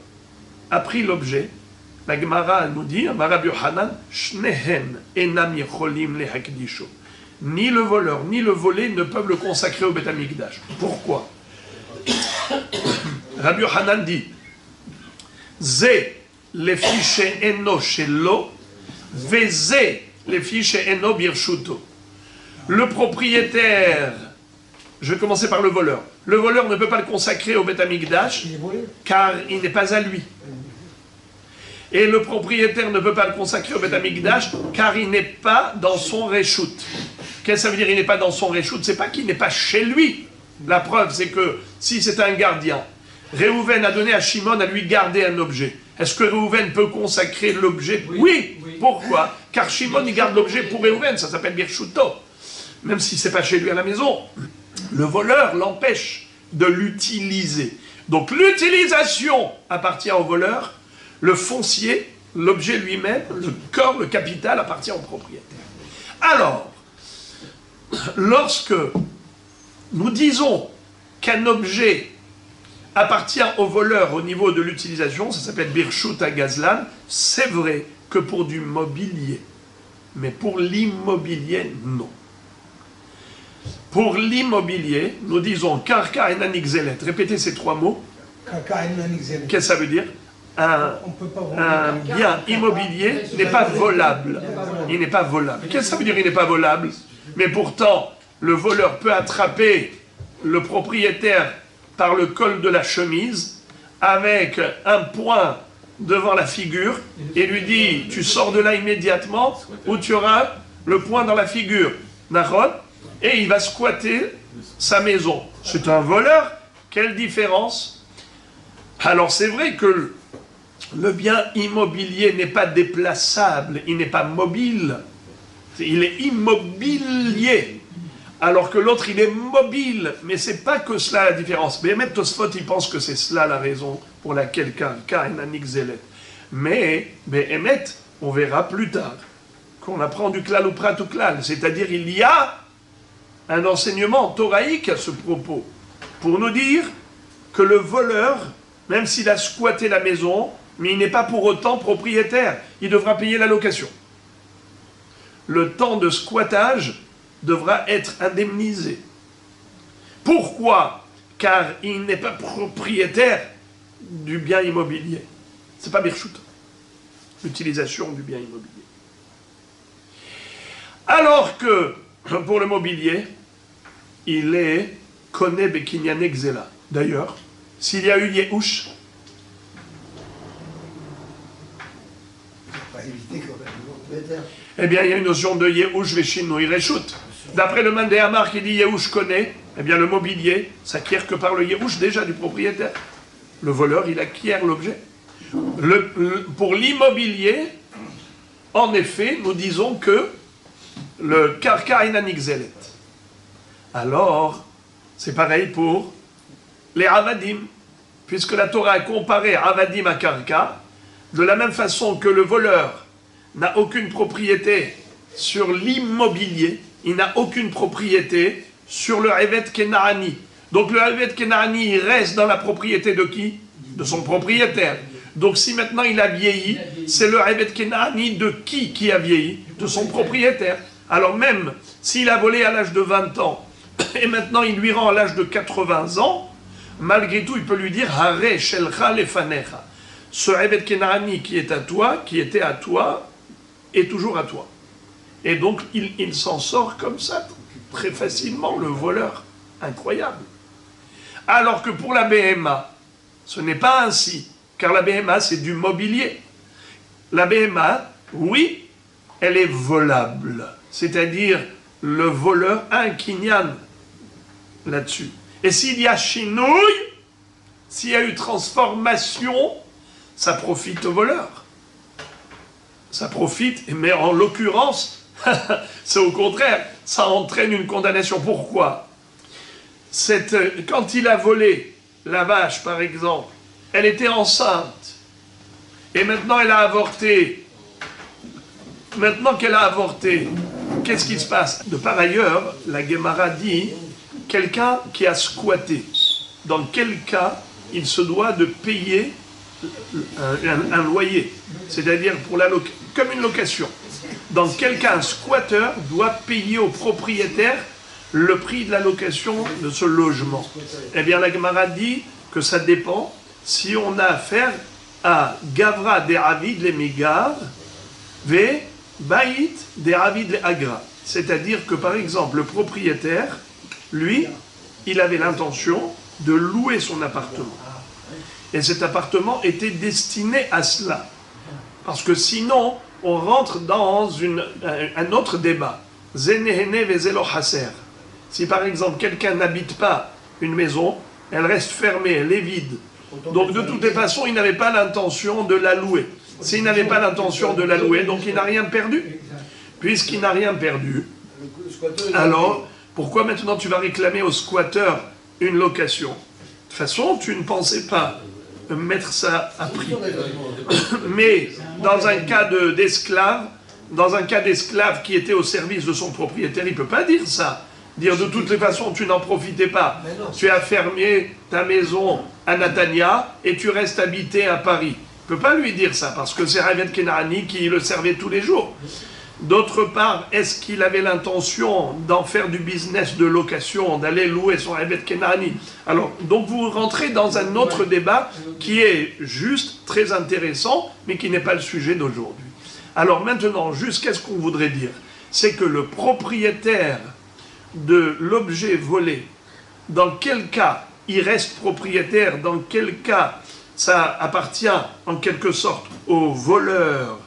a pris l'objet, la Gemara nous dit, Rabbi Yochanan, Shnehen enam yecholim lehakdisho. Ni le voleur, ni le volé ne peuvent le consacrer au Beth Amikdash. Pourquoi? Rabbi Yochanan dit, Zé, les fiches eno shelo, vezé, les fiches eno birshuto. Le propriétaire, je vais commencer par le voleur. Le voleur ne peut pas le consacrer au Beth Amikdash, car il n'est pas à lui. Et le propriétaire ne peut pas le consacrer au Beth Amikdash, car il n'est pas dans son reshoot. Qu'est-ce que ça veut dire il n'est pas dans son reshoot? C'est pas qu'il n'est pas chez lui. La preuve, c'est que si c'est un gardien, Réhouven a donné à Shimon à lui garder un objet. Est-ce que Réhouven peut consacrer l'objet? Oui. Pourquoi? Car Shimon, il garde l'objet pour Réhouven, ça s'appelle Birshuto. Même si c'est pas chez lui à la maison. Le voleur l'empêche de l'utiliser. Donc l'utilisation appartient au voleur, le foncier, l'objet lui-même, le corps, le capital appartient au propriétaire. Alors, lorsque nous disons qu'un objet appartient au voleur au niveau de l'utilisation, ça s'appelle Birshut à Gazlan, c'est vrai que pour du mobilier. Mais pour l'immobilier, non. Pour l'immobilier, nous disons Karka et Nanixelet. Répétez ces trois mots. Qu'est-ce que ça veut dire? Un bien immobilier n'est pas volable. Il n'est pas volable. Qu'est-ce que ça veut dire il n'est pas volable? Mais pourtant, le voleur peut attraper le propriétaire par le col de la chemise avec un poing devant la figure et lui dit tu sors de là immédiatement ou tu auras le poing dans la figure. D'accord? Et il va squatter sa maison. C'est un voleur. Quelle différence? Alors c'est vrai que le bien immobilier n'est pas déplaçable, il n'est pas mobile. Il est immobilier. Alors que l'autre, il est mobile. Mais c'est pas que cela la différence. Mais même Tosfot, il pense que c'est cela la raison pour laquelle Karka et Nanixelet. Mais Emet, on verra plus tard qu'on apprend du klal ou prat ou klal. C'est-à-dire, il y a un enseignement thoraïque à ce propos pour nous dire que le voleur, même s'il a squatté la maison, mais il n'est pas pour autant propriétaire. Il devra payer la location. Le temps de squattage devra être indemnisé. Pourquoi? Car il n'est pas propriétaire du bien immobilier. Ce n'est pas Birshut. L'utilisation du bien immobilier. Alors que, pour le mobilier, il est Kone Bekinyan Exela. D'ailleurs, s'il y a eu Yehush, eh bien, il y a une notion de Yehush Veshinui Reshut. D'après le Mandé Amar qui dit Yehush connaît, eh bien, le mobilier s'acquiert que par le Yehush déjà du propriétaire. Le voleur, il acquiert l'objet. Pour l'immobilier, en effet, nous disons que le Karka Inanixelet. Alors, c'est pareil pour les Avadim, puisque la Torah a comparé Avadim à Karka, de la même façon que le voleur n'a aucune propriété sur l'immobilier, il n'a aucune propriété sur le Evet Kenaani. Donc le Evet Kenaani, il reste dans la propriété de qui? De son propriétaire. Donc si maintenant il a vieilli, c'est le Evet Kenaani de qui a vieilli? De son propriétaire. Alors même s'il a volé à l'âge de 20 ans, et maintenant il lui rend à l'âge de 80 ans, malgré tout il peut lui dire « Hare shelcha lefanecha ». Ce Evet Kenaani qui est à toi, qui était à toi, est toujours à toi. Et donc, il s'en sort comme ça, très facilement, le voleur. Incroyable. Alors que pour la BMA, ce n'est pas ainsi, car la BMA, c'est du mobilier. La BMA, oui, elle est volable. C'est-à-dire, le voleur a un kinyan là-dessus. Et s'il y a chinouille, s'il y a eu transformation, ça profite au voleur. Ça profite, mais en l'occurrence, c'est au contraire, ça entraîne une condamnation. Pourquoi? Quand il a volé la vache, par exemple, elle était enceinte, et maintenant elle a avorté. Maintenant qu'elle a avorté, qu'est-ce qui se passe? De par ailleurs, la Gemara dit, quelqu'un qui a squatté, dans quel cas il se doit de payer un loyer, c'est-à-dire comme une location. Dans quel cas un squatteur doit payer au propriétaire le prix de la location de ce logement? Eh bien, la Gemara dit que ça dépend si on a affaire à Gavra de Avid le Migar, ve Baït de Avid le Agra. C'est-à-dire que, par exemple, le propriétaire, lui, il avait l'intention de louer son appartement. Et cet appartement était destiné à cela. Parce que sinon, on rentre dans un autre débat. Zenehene vezelo haser. Si par exemple quelqu'un n'habite pas une maison, elle reste fermée, elle est vide. Donc de toutes les façons, il n'avait pas l'intention de la louer. S'il n'avait pas l'intention de la louer, donc il n'a rien perdu. Puisqu'il n'a rien perdu, alors pourquoi maintenant tu vas réclamer au squatteur une location? De toute façon, tu ne pensais pas mettre ça à prix. Mais dans un cas d'esclave, qui était au service de son propriétaire, il ne peut pas dire ça. Dire de toutes les façons, tu n'en profitais pas. Tu as fermé ta maison à Natania et tu restes habité à Paris. Il ne peut pas lui dire ça parce que c'est Ravet Kenani qui le servait tous les jours. D'autre part, est-ce qu'il avait l'intention d'en faire du business de location, d'aller louer son Ravet Kenani? Alors, donc vous rentrez dans un autre débat qui est juste très intéressant, mais qui n'est pas le sujet d'aujourd'hui. Alors maintenant, juste qu'est-ce qu'on voudrait dire? C'est que le propriétaire de l'objet volé, dans quel cas il reste propriétaire, dans quel cas ça appartient en quelque sorte au voleur,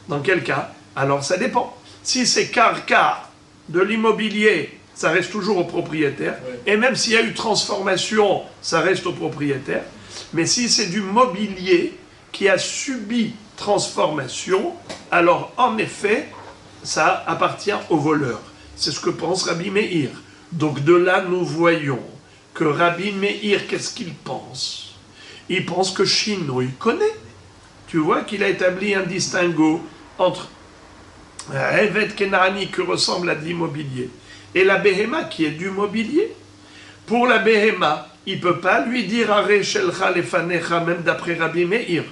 dans quel cas? Alors ça dépend. Si c'est quart de l'immobilier, ça reste toujours au propriétaire. Et même s'il y a eu transformation, ça reste au propriétaire. Mais si c'est du mobilier qui a subi transformation, alors en effet, ça appartient au voleur. C'est ce que pense Rabbi Meir. Donc de là, nous voyons que Rabbi Meir, qu'est-ce qu'il pense? Il pense que Shino, il connaît. Tu vois qu'il a établi un distinguo entre Revet Kenani qui ressemble à de l'immobilier et la Behema qui est du mobilier. Pour la Behema, il ne peut pas lui dire Are Shelcha Lefanecha, même d'après Rabbi Meir.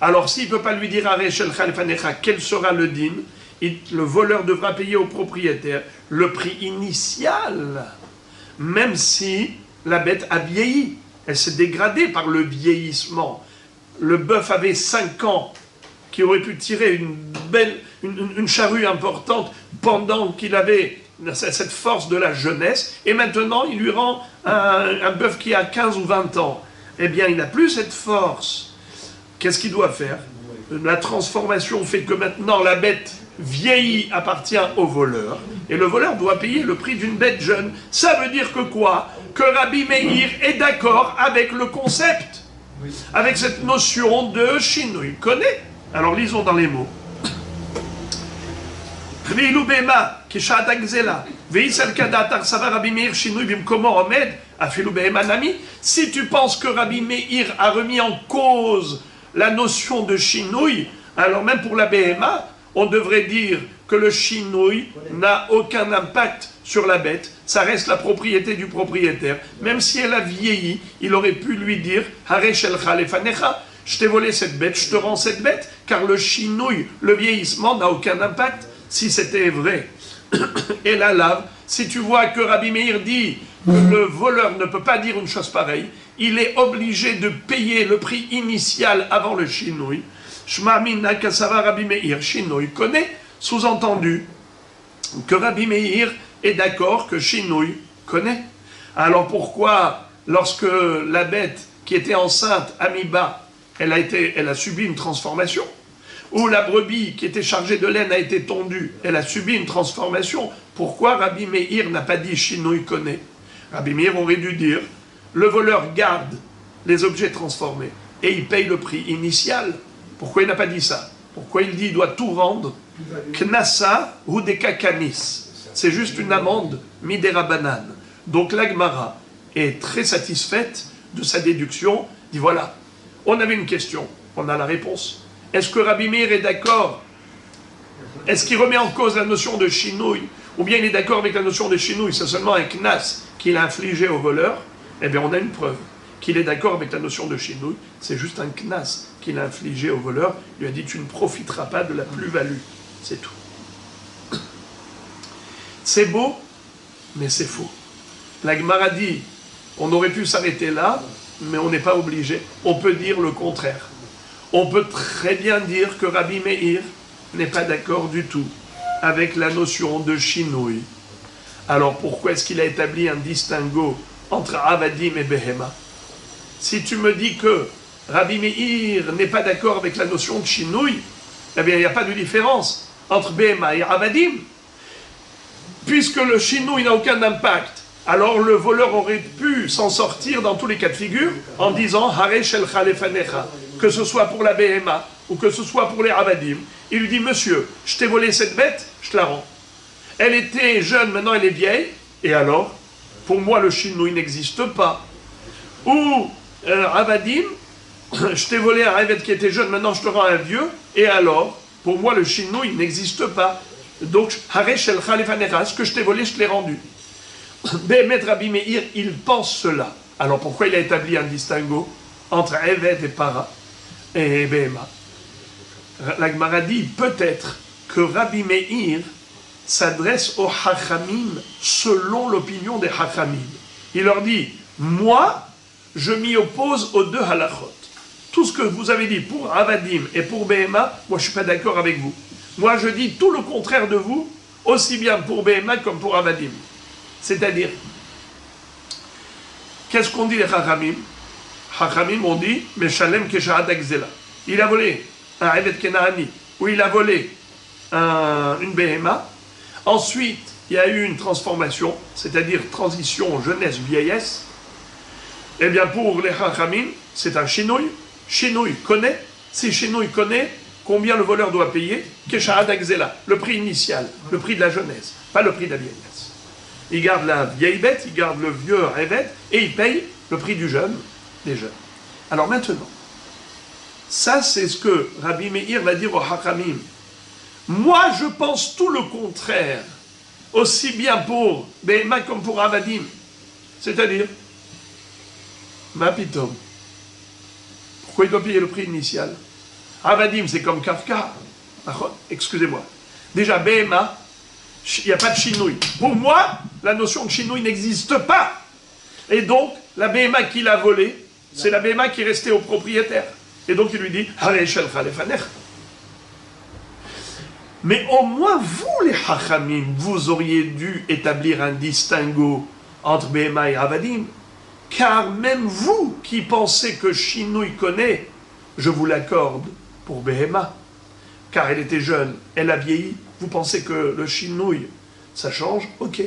Alors s'il ne peut pas lui dire Are Shelcha Lefanecha, quel sera le din? Le voleur devra payer au propriétaire le prix initial, même si la bête a vieilli. Elle s'est dégradée par le vieillissement. Le bœuf avait 5 ans, qui aurait pu tirer une charrue importante pendant qu'il avait cette force de la jeunesse, et maintenant il lui rend un bœuf qui a 15 ou 20 ans. Eh bien, il n'a plus cette force. Qu'est-ce qu'il doit faire? La transformation fait que maintenant la bête vieillie appartient au voleur, et le voleur doit payer le prix d'une bête jeune. Ça veut dire que quoi? Que Rabbi Meir est d'accord avec le concept, avec cette notion de Shino. Il connaît. Alors lisons dans les mots. Si tu penses que Rabbi Meir a remis en cause la notion de Shinouï, alors même pour la Behema, on devrait dire que le Shinouï n'a aucun impact sur la bête, ça reste la propriété du propriétaire. Même si elle a vieilli, il aurait pu lui dire Hare Shelcha Lefanecha, je t'ai volé cette bête, je te rends cette bête, car le Shinouï, le vieillissement, n'a aucun impact, si c'était vrai. Et la lave, si tu vois que Rabbi Meir dit que le voleur ne peut pas dire une chose pareille, il est obligé de payer le prix initial avant le Shinouï. Shma Mina Kasava Rabbi Meir, Shinouï connaît, sous-entendu que Rabbi Meir est d'accord que Shinouï connaît. Alors pourquoi, lorsque la bête qui était enceinte, Amiba, elle a subi une transformation, ou la brebis qui était chargée de laine a été tondue, elle a subi une transformation, pourquoi Rabbi Meir n'a pas dit Shinouï connaît? Rabbi Meir aurait dû dire, le voleur garde les objets transformés et il paye le prix initial. Pourquoi il n'a pas dit ça? Pourquoi il dit il doit tout rendre? Knassa ou des kakanis. C'est juste une amende midera banane. Donc l'Agmara est très satisfaite de sa déduction. Dit voilà, on avait une question, on a la réponse. Est-ce que Rabbi Meir est d'accord? Est-ce qu'il remet en cause la notion de Shinouï? Ou bien il est d'accord avec la notion de Shinouï? C'est seulement un knas qu'il a infligé au voleur? Eh bien on a une preuve qu'il est d'accord avec la notion de Shinouï. C'est juste un knas qu'il a infligé au voleur. Il lui a dit tu ne profiteras pas de la plus-value. C'est tout. C'est beau, mais c'est faux. La Gemara dit, on aurait pu s'arrêter là, mais on n'est pas obligé. On peut dire le contraire. On peut très bien dire que Rabbi Meir n'est pas d'accord du tout avec la notion de shinui. Alors pourquoi est-ce qu'il a établi un distinguo entre Avadim et Behema? Si tu me dis que Rabbi Meir n'est pas d'accord avec la notion de shinui, eh bien il n'y a pas de différence entre Behema et Avadim. Puisque le shinui n'a aucun impact, alors le voleur aurait pu s'en sortir dans tous les cas de figure en disant Hare shelcha lefanecha, que ce soit pour la Behema ou que ce soit pour les Avadim. Il lui dit, monsieur, je t'ai volé cette bête, je te la rends. Elle était jeune, maintenant elle est vieille, et alors, pour moi le shinui n'existe pas. Ou Avadim, je t'ai volé un Révet qui était jeune, maintenant je te rends un vieux, et alors, pour moi le shinui n'existe pas. Donc, Hare shelcha lefanecha, ce que je t'ai volé, je te l'ai rendu. Behemet Rabbi Meir, il pense cela. Alors pourquoi il a établi un distinguo entre Révet et Para et Behema? La Gemara dit peut-être que Rabbi Meir s'adresse aux Hachamim selon l'opinion des Hachamim. Il leur dit, moi, je m'y oppose aux deux halachot. Tout ce que vous avez dit pour Avadim et pour Behema, moi je ne suis pas d'accord avec vous. Moi je dis tout le contraire de vous, aussi bien pour Behema comme pour Avadim. C'est-à-dire, qu'est-ce qu'on dit les Hachamim? Hachamim ont dit, Meshalem kesharat agzela. Il a volé un Révet Kenaani, ou il a volé une Behema. Ensuite, il y a eu une transformation, c'est-à-dire transition jeunesse-vieillesse. Eh bien, pour les Chachamim, c'est un Shinui. Shinui connaît. Si Shinui connaît, combien le voleur doit payer? Kesharat agzela, le prix initial, le prix de la jeunesse, pas le prix de la vieillesse. Il garde la vieille bête, il garde le vieux Révet, et il paye le prix du jeune, des jeunes. Alors maintenant, ça, c'est ce que Rabbi Meir va dire au Hachamim. Moi, je pense tout le contraire, aussi bien pour Behema comme pour Avadim. C'est-à-dire, ma pitom. Pourquoi il doit payer le prix initial? Avadim, c'est comme Kafka. Excusez-moi. Déjà, Behema, il n'y a pas de shinui. Pour moi, la notion de shinui n'existe pas. Et donc, la Behema qu'il a volée, c'est la Behema qui est restée au propriétaire. Et donc il lui dit, mais au moins vous les Hachamim, vous auriez dû établir un distinguo entre Behema et Avadim, car même vous qui pensez que Shinui connaît, je vous l'accorde pour Behema, car elle était jeune, elle a vieilli, vous pensez que le Shinui, ça change? Ok.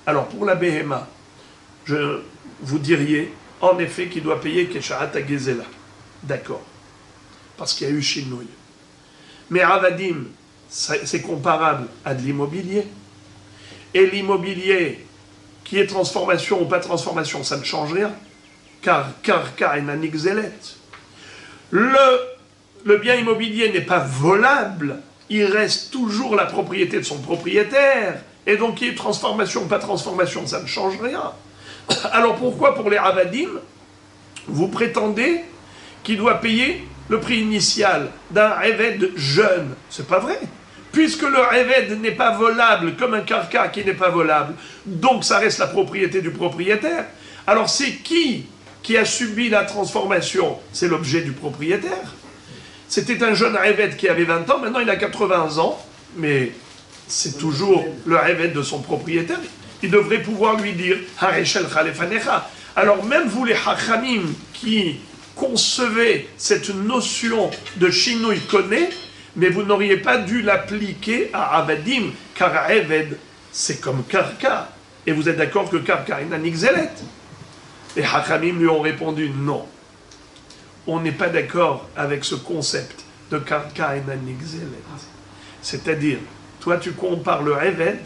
Alors pour la Behema, vous diriez en effet qu'il doit payer Kesharat Agezela. D'accord. Parce qu'il y a eu Shinui. Mais Avadim, c'est comparable à de l'immobilier. Et l'immobilier, qui est transformation ou pas transformation, ça ne change rien. Car Karka est Nanik Zelet. Le bien immobilier n'est pas volable. Il reste toujours la propriété de son propriétaire. Et donc, qu'il y ait transformation ou pas transformation, ça ne change rien. Alors pourquoi pour les Avadim, vous prétendez qu'il doit payer le prix initial d'un Réved jeune? C'est pas vrai. Puisque le Réved n'est pas volable, comme un Karka qui n'est pas volable, donc ça reste la propriété du propriétaire. Alors c'est qui a subi la transformation? C'est l'objet du propriétaire. C'était un jeune Réved qui avait 20 ans, maintenant il a 80 ans, mais c'est toujours le Réved de son propriétaire. Il devrait pouvoir lui dire « Hareshel Khalefanecha ». Alors même vous les Hachamim qui concevez cette notion de Shinui Koné, mais vous n'auriez pas dû l'appliquer à Avadim, car Eved, c'est comme Karka. Et vous êtes d'accord que Karka est Nanik Zelet? Les Hachamim lui ont répondu non. On n'est pas d'accord avec ce concept de Karka et Nanik Zelet. C'est-à-dire, toi tu compares le Eved,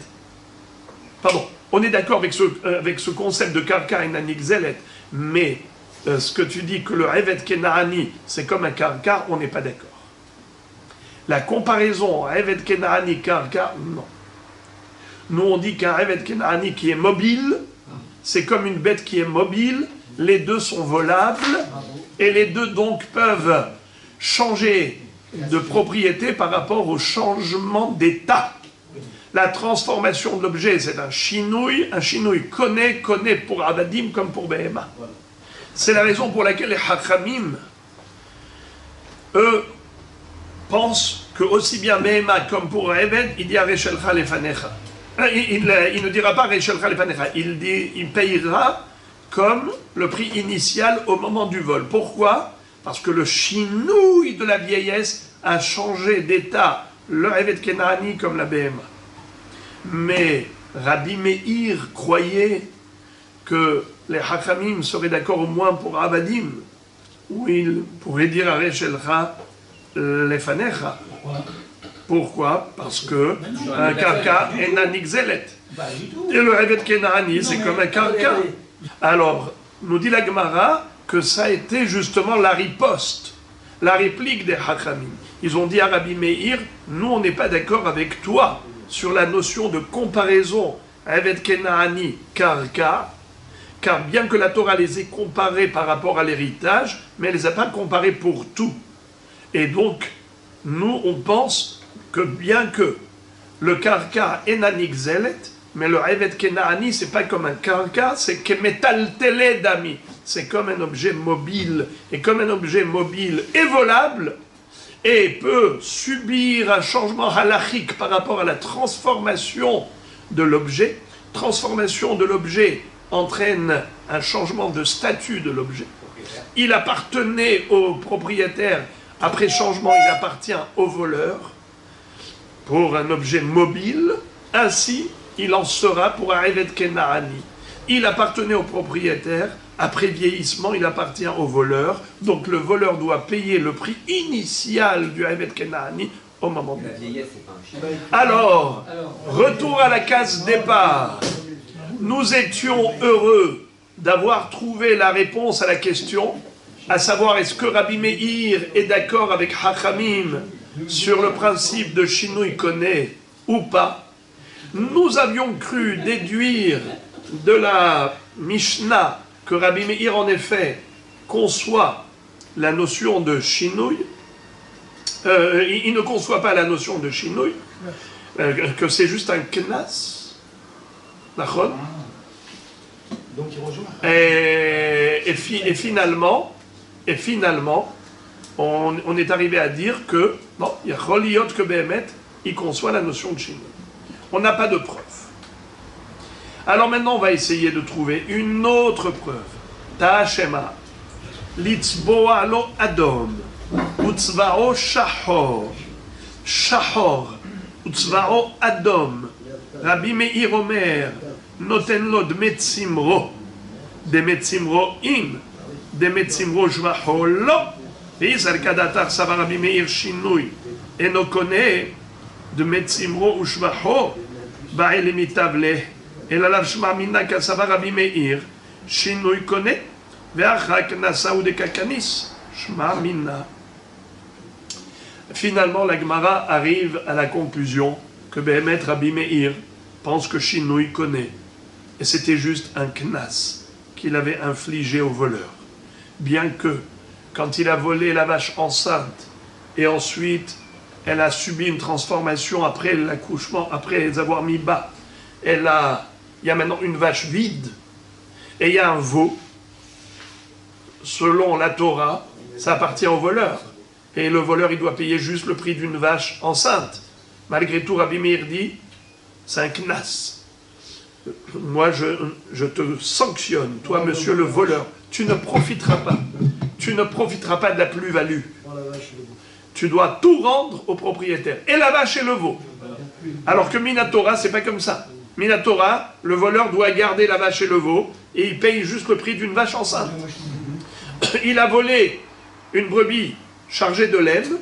pardon, on est d'accord avec ce concept de Karka et Nanik Zelet, mais ce que tu dis que le Révet Kenaani, c'est comme un Karka, on n'est pas d'accord. La comparaison Révet Kenaani, Karka, non. Nous, on dit qu'un Révet Kenaani qui est mobile, c'est comme une bête qui est mobile, les deux sont volables, et les deux donc peuvent changer de propriété par rapport au changement d'état. La transformation de l'objet, c'est un shinui connaît pour Avadim comme pour Behema. C'est la raison pour laquelle les Hachamim eux pensent que aussi bien Mehema comme pour Eved, il dit Reshelcha lefanecha. Il ne dira pas Reshelcha lefanecha, il payera comme le prix initial au moment du vol. Pourquoi? Parce que le chinouille de la vieillesse a changé d'état le Eved Kenaani comme la Behema. Mais Rabbi Meir croyait que les Hachamim seraient d'accord au moins pour Avadim, où il pourrait dire Arei Shelcha Lefanecha. Pourquoi? Parce que un karka est nanixelet. Et le Eved Kenaani, c'est comme un karka. Alors, nous dit la Gemara que ça a été justement la riposte, la réplique des Hachamim. Ils ont dit à Rabbi Meir, nous on n'est pas d'accord avec toi sur la notion de comparaison Eved Kenaani karka, car bien que la Torah les ait comparés par rapport à l'héritage, mais elle ne les a pas comparés pour tout. Et donc, nous on pense que bien que le karka est nanixelet, mais le Eved Kenaani, c'est pas comme un karka, c'est kemetaltele dami. C'est comme un objet mobile. Et comme un objet mobile est volable, et peut subir un changement halachique par rapport à la transformation de l'objet. Transformation de l'objet entraîne un changement de statut de l'objet. Il appartenait au propriétaire, après changement, il appartient au voleur. Pour un objet mobile, ainsi, il en sera pour un Eved Kenaani. Il appartenait au propriétaire, après vieillissement, il appartient au voleur. Donc le voleur doit payer le prix initial du Eved Kenaani au moment de la vieillesse. Alors, retour à la case départ. Nous étions heureux d'avoir trouvé la réponse à la question, à savoir est-ce que Rabbi Meir est d'accord avec Hachamim sur le principe de Shinui Koneh ou pas. Nous avions cru déduire de la Mishnah que Rabbi Meir en effet conçoit la notion de Shinui. Il ne conçoit pas la notion de Shinui, que c'est juste un Knas. D'accord? Donc il rejoint. Et finalement, on est arrivé à dire que, non, il y a Choliot que Behemet, il conçoit la notion de Shinui. On n'a pas de preuve. Alors maintenant, on va essayer de trouver une autre preuve. Ta'ashema, litzboa lo adom, utzvao shahor, shahor, utzvao adom, Rabbi Meir Omer, noten lo dmetzimro, demetzimro im, demetzimro shvaho lo, ve'izar kadatar sava Rabbi Meir shinui, eno koneh, דמצמרו ושבחו בא אל לeh, אלא לאו שמע מינה כסבר רבי מאיר, שינוי קונה, ואחר כנסהו דקקניס, שמע מינה. Finalement, la Gemara arrive à la conclusion que Behemet Rabbi Meir pense que Shinui connaît. Et c'était juste un knas qu'il avait infligé au voleur. Bien que, quand il a volé la vache enceinte, et ensuite elle a subi une transformation après l'accouchement, après les avoir mis bas. Il y a maintenant une vache vide et il y a un veau. Selon la Torah, ça appartient au voleur. Et le voleur, il doit payer juste le prix d'une vache enceinte. Malgré tout, Rabbi Meir dit, c'est un knas. Moi, je te sanctionne, toi, monsieur le voleur. Tu ne profiteras pas. Tu ne profiteras pas de la plus-value. Tu dois tout rendre au propriétaire. Et la vache et le veau. Alors que Minatora, c'est pas comme ça. Minatora, le voleur doit garder la vache et le veau, et il paye juste le prix d'une vache enceinte. Il a volé une brebis chargée de laine.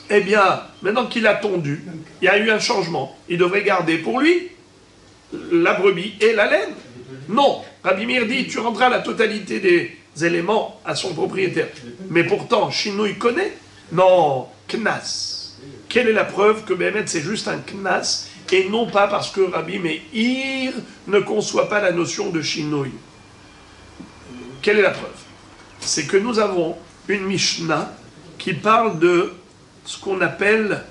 Eh bien, maintenant qu'il a tondu, il y a eu un changement. Il devrait garder pour lui la brebis et la laine. Non, Rabbi Meir dit, tu rendras la totalité des éléments à son propriétaire. Mais pourtant, Shinui connaît. Non, knas. Quelle est la preuve que Behemet c'est juste un knas et non pas parce que Rabbi Meir ne conçoit pas la notion de Shinui? Quelle est la preuve? C'est que nous avons une Mishnah qui parle de ce qu'on appelle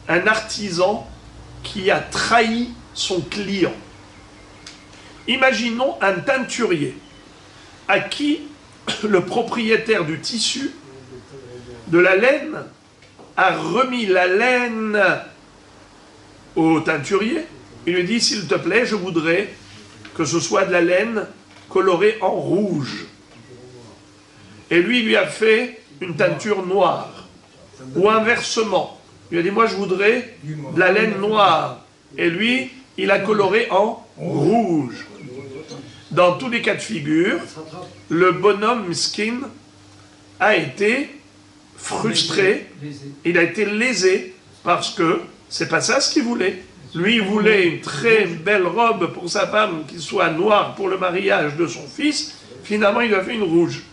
un artisan qui a trahi son client. Imaginons un teinturier à qui le propriétaire du tissu de la laine, a remis la laine au teinturier. Il lui dit, s'il te plaît, je voudrais que ce soit de la laine colorée en rouge. Et lui a fait une teinture noire. Ou inversement. Il a dit, moi je voudrais de la laine noire. Et lui, il a coloré en rouge. Dans tous les cas de figure, le bonhomme miskin a été frustré, il a été lésé, parce que c'est pas ça ce qu'il voulait. Lui, il voulait une très belle robe pour sa femme qui soit noire pour le mariage de son fils. Finalement, il a fait une rouge.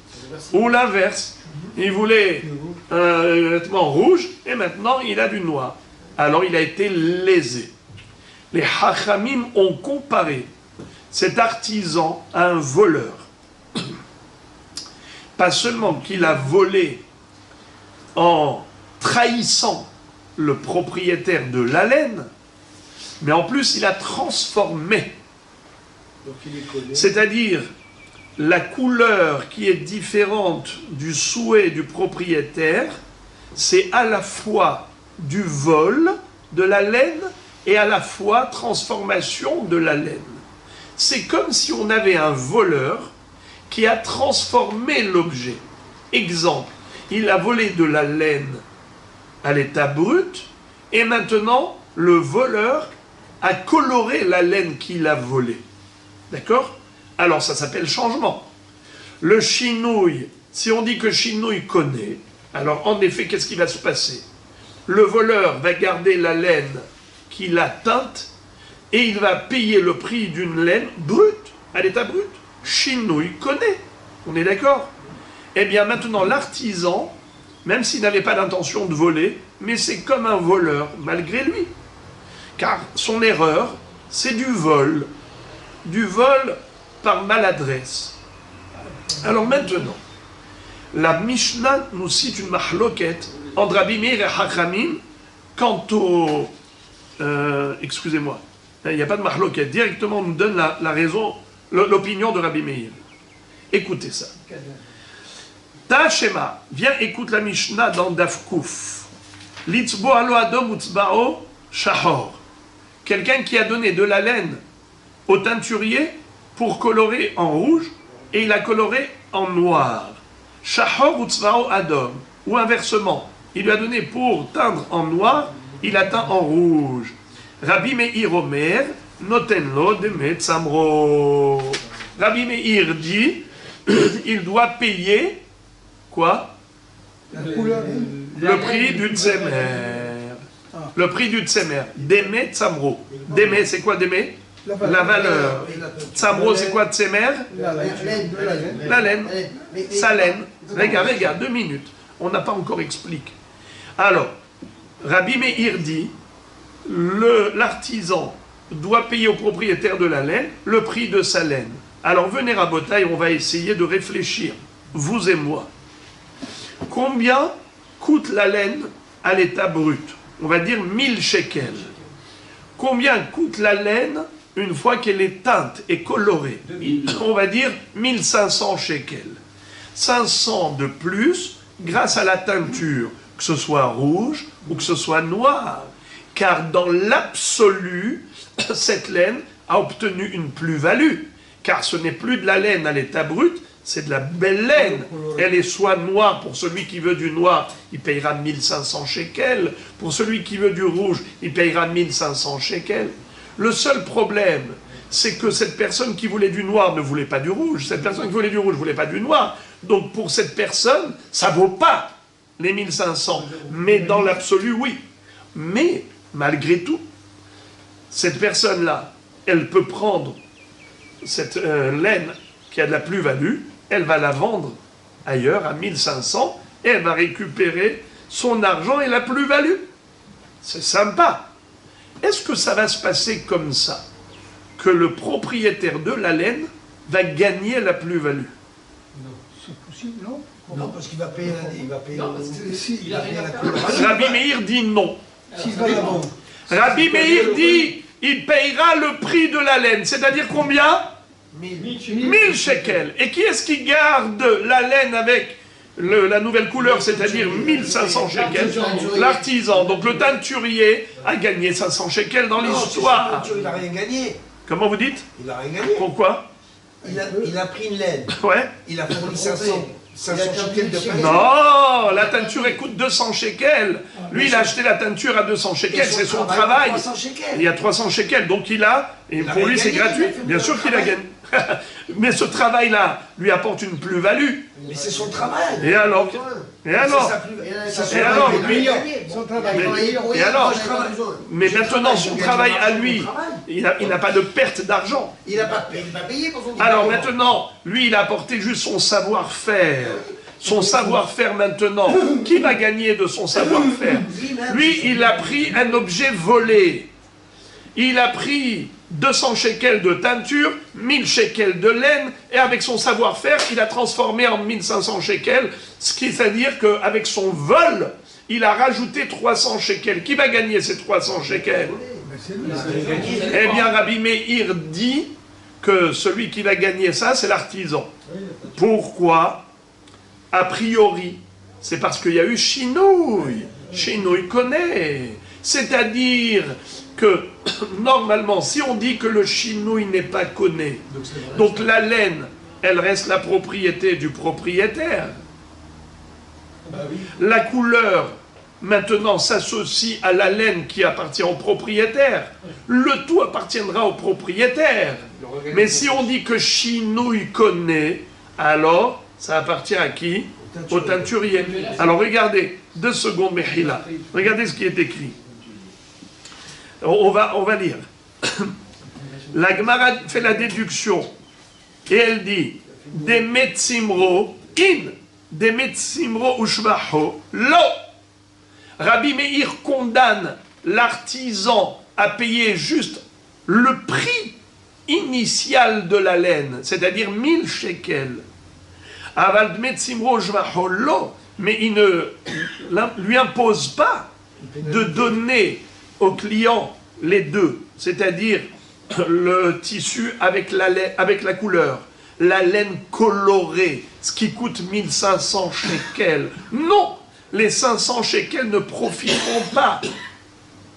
Ou l'inverse. Il voulait un vêtement rouge et maintenant il a du noir. Alors il a été lésé. Les Hachamim ont comparé cet artisan à un voleur. Pas seulement qu'il a volé en trahissant le propriétaire de la laine, mais en plus il a transformé. C'est-à-dire la couleur qui est différente du souhait du propriétaire, c'est à la fois du vol de la laine et à la fois transformation de la laine. C'est comme si on avait un voleur qui a transformé l'objet. Exemple, il a volé de la laine à l'état brut et maintenant le voleur a coloré la laine qu'il a volée. D'accord ? Alors ça s'appelle changement. Le chinouille, si on dit que chinouille connaît, alors en effet, qu'est-ce qui va se passer? Le voleur va garder la laine qu'il a teinte et il va payer le prix d'une laine brute, à l'état brut. Chinouille connaît, on est d'accord? Eh bien maintenant l'artisan, même s'il n'avait pas l'intention de voler, mais c'est comme un voleur malgré lui. Car son erreur, c'est du vol par maladresse. Alors maintenant, la Mishnah nous cite une mahloket entre Rabbi Meir et Hachamim quant au... excusez-moi, il n'y a pas de mahloket, directement on nous donne la raison, l'opinion de Rabbi Meir. Écoutez ça. Ta Shema, viens écoute la Mishnah dans Daf Kouf. Litzbo alo adom utzbao shahor. Quelqu'un qui a donné de la laine au teinturier pour colorer en rouge, et il a coloré en noir. Shahor utzvao adom. Ou inversement, il lui a donné pour teindre en noir, il a teint en rouge. Rabbi Meir Omer, notenlo demet samro. Rabbi Meir dit, il doit payer, quoi? Le prix du tzemer. Le prix du tzemer. Demet samro. Demet, c'est quoi demet? La valeur. Tzamro, c'est quoi tzemer? La laine. Sa laine. Regarde, 2 minutes. On n'a pas encore expliqué. Alors, Rabbi Meir dit, l'artisan doit payer au propriétaire de la laine le prix de sa laine. Alors venez à Botaï, on va essayer de réfléchir, vous et moi. Combien coûte la laine à l'état brut? On va dire 1000 shekels. Combien coûte la laine une fois qu'elle est teinte et colorée? On va dire 1500 shekels. 500 de plus grâce à la teinture, que ce soit rouge ou que ce soit noir. Car dans l'absolu, cette laine a obtenu une plus-value. Car ce n'est plus de la laine à l'état brut, c'est de la belle laine. Elle est soit noire, pour celui qui veut du noir, il payera 1500 shekels. Pour celui qui veut du rouge, il payera 1500 shekels. Le seul problème, c'est que cette personne qui voulait du noir ne voulait pas du rouge. Cette personne qui voulait du rouge ne voulait pas du noir. Donc pour cette personne, ça ne vaut pas les 1500. Mais dans l'absolu, oui. Mais malgré tout, cette personne-là, elle peut prendre cette laine qui a de la plus-value, elle va la vendre ailleurs à 1500 et elle va récupérer son argent et la plus-value. C'est sympa. Est-ce que ça va se passer comme ça, que le propriétaire de la laine va gagner la plus-value? Non, c'est possible, non? Non, parce qu'il va payer Rabbi Meir dit non. S'il va la vendre. Rabbi Meir dit, il payera le prix de la laine, c'est-à-dire combien? 1000 shekels. Et qui est-ce qui garde la laine avec la nouvelle couleur, c'est-à-dire 1500 shekels, l'artisan, donc le teinturier, a gagné 500 shekels dans l'histoire. Il n'a rien gagné. Comment vous dites? Il n'a rien gagné. Pourquoi? Il a pris une laine. Ouais. Il a fourni 500 shekels de peinture. Non, la teinture elle coûte 200 shekels. Lui, il a acheté la teinture à 200 shekels, c'est son travail. 300 shekels. Il y a 300 shekels, donc il a, et pour lui c'est gratuit, bien sûr qu'il a gagné. Mais ce travail-là lui apporte une plus-value. Mais c'est son travail. Et alors? Et alors? Et alors, lui, Son travail. et alors? Mais maintenant, son travail à lui, il n'a pas de perte d'argent. Il n'a pas payé pour son Alors maintenant, lui, il a apporté juste son savoir-faire. Son savoir-faire maintenant. Qui va gagner de son savoir-faire? Lui, il a pris un objet volé. Il a pris 200 shekels de teinture, 1000 shekels de laine, et avec son savoir-faire, il a transformé en 1500 shekels, ce qui veut dire qu'avec son vol, il a rajouté 300 shekels. Qui va gagner ces 300 shekels? Eh bien, Rabbi Meir dit que celui qui va gagner ça, c'est l'artisan. Pourquoi? A priori, c'est parce qu'il y a eu Shinouï. Shinouï connaît. C'est-à-dire que, normalement, si on dit que le Shinouï n'est pas connu, donc la laine, elle reste la propriété du propriétaire. La couleur, maintenant, s'associe à la laine qui appartient au propriétaire. Le tout appartiendra au propriétaire. Mais si on dit que Shinouï connaît, alors, ça appartient à qui? Au teinturier. Alors regardez, 2 secondes, Mehila. Regardez ce qui est écrit. On va lire. La Gemara fait la déduction. Et elle dit, Demet Simro, in, Demet Simro Ushvaho, lo. Rabbi Meir condamne l'artisan à payer juste le prix initial de la laine, c'est-à-dire 1000 shekels. Aval Demet Simro Ushvaho, lo. Mais il ne lui impose pas de donner au client les deux, c'est-à-dire le tissu avec la couleur, la laine colorée, ce qui coûte 1500 shekels. Non, les 500 shekels ne profiteront pas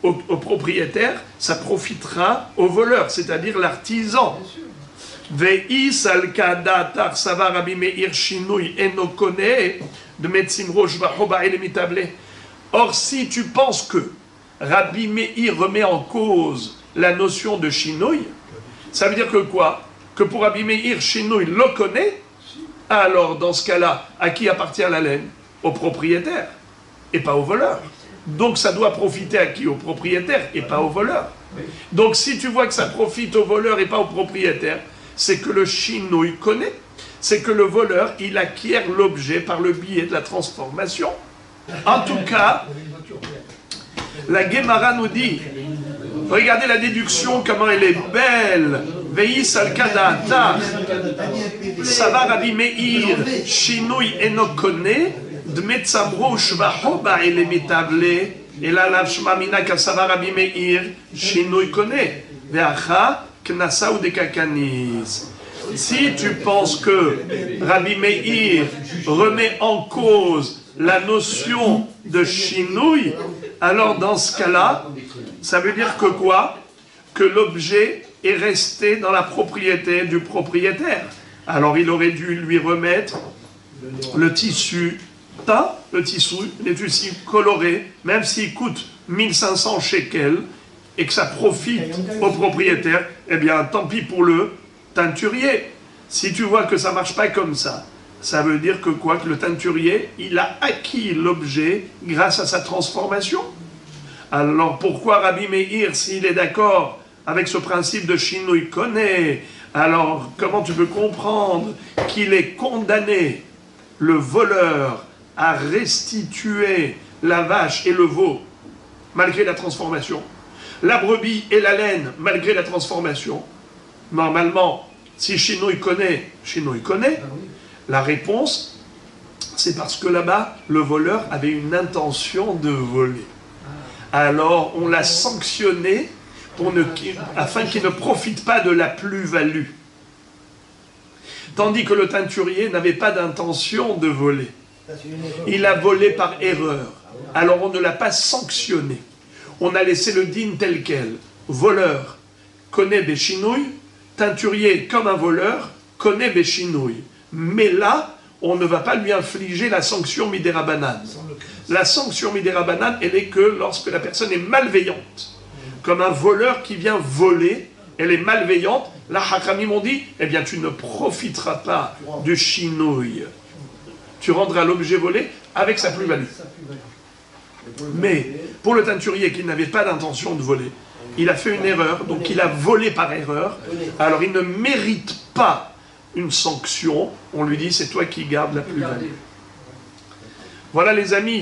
au propriétaire, ça profitera au voleur, c'est-à-dire l'artisan. Ve'is al-kada tar savar Rabbi Meir shinui enokone de metsim rosh vachoba elemitable. Or, si tu penses que Rabbi Meir remet en cause la notion de shinui, ça veut dire que quoi? Que pour Rabbi Meir, shinui le connaît, alors dans ce cas-là, à qui appartient la laine? Au propriétaire, et pas au voleur. Donc ça doit profiter à qui? Au propriétaire, et pas au voleur. Donc si tu vois que ça profite au voleur et pas au propriétaire, c'est que le shinui connaît, c'est que le voleur, il acquiert l'objet par le biais de la transformation. En tout cas, la Gemara nous dit, regardez la déduction, comment elle est belle. Veis al kadata, Savar Rabbi Meir, Shinui enokone, Dmetsamro Shvahoba elemitable, et là, la Shmamina Kasavar Rabbi Meir, Shinui kone, Veacha, Knasa ou Dekakanis. Si tu penses que Rabbi Meir remet en cause la notion de shinouï, alors dans ce cas-là, ça veut dire que quoi? Que l'objet est resté dans la propriété du propriétaire. Alors il aurait dû lui remettre le tissu teint, les tissus colorés, même s'il coûte 1500 shekels, et que ça profite au propriétaire, eh bien tant pis pour le teinturier. Si tu vois que ça ne marche pas comme ça, ça veut dire que quoi? Que le teinturier, il a acquis l'objet grâce à sa transformation. Alors pourquoi Rabbi Meir, s'il est d'accord avec ce principe de Shinui connaît, alors comment tu peux comprendre qu'il est condamné, le voleur, à restituer la vache et le veau malgré la transformation, la brebis et la laine malgré la transformation? Normalement, si Shinui connaît, la réponse, c'est parce que là-bas, le voleur avait une intention de voler. Alors, on l'a sanctionné afin qu'il ne profite pas de la plus-value. Tandis que le teinturier n'avait pas d'intention de voler. Il a volé par erreur. Alors on ne l'a pas sanctionné. On a laissé le din tel quel. Voleur connaît Béchinouille, teinturier comme un voleur connaît Béchinouille. Mais là, on ne va pas lui infliger la sanction Midera Banane. La sanction Midera Banane, elle est que lorsque la personne est malveillante, comme un voleur qui vient voler, elle est malveillante. Là, Hakamim m'ont dit, eh bien, tu ne profiteras pas du chinouille. Tu rendras l'objet volé avec sa plus-value. Mais pour le teinturier qui n'avait pas d'intention de voler, il a fait une erreur, donc il a volé par erreur, alors il ne mérite pas une sanction. On lui dit, c'est toi qui gardes la plus-value. Voilà les amis.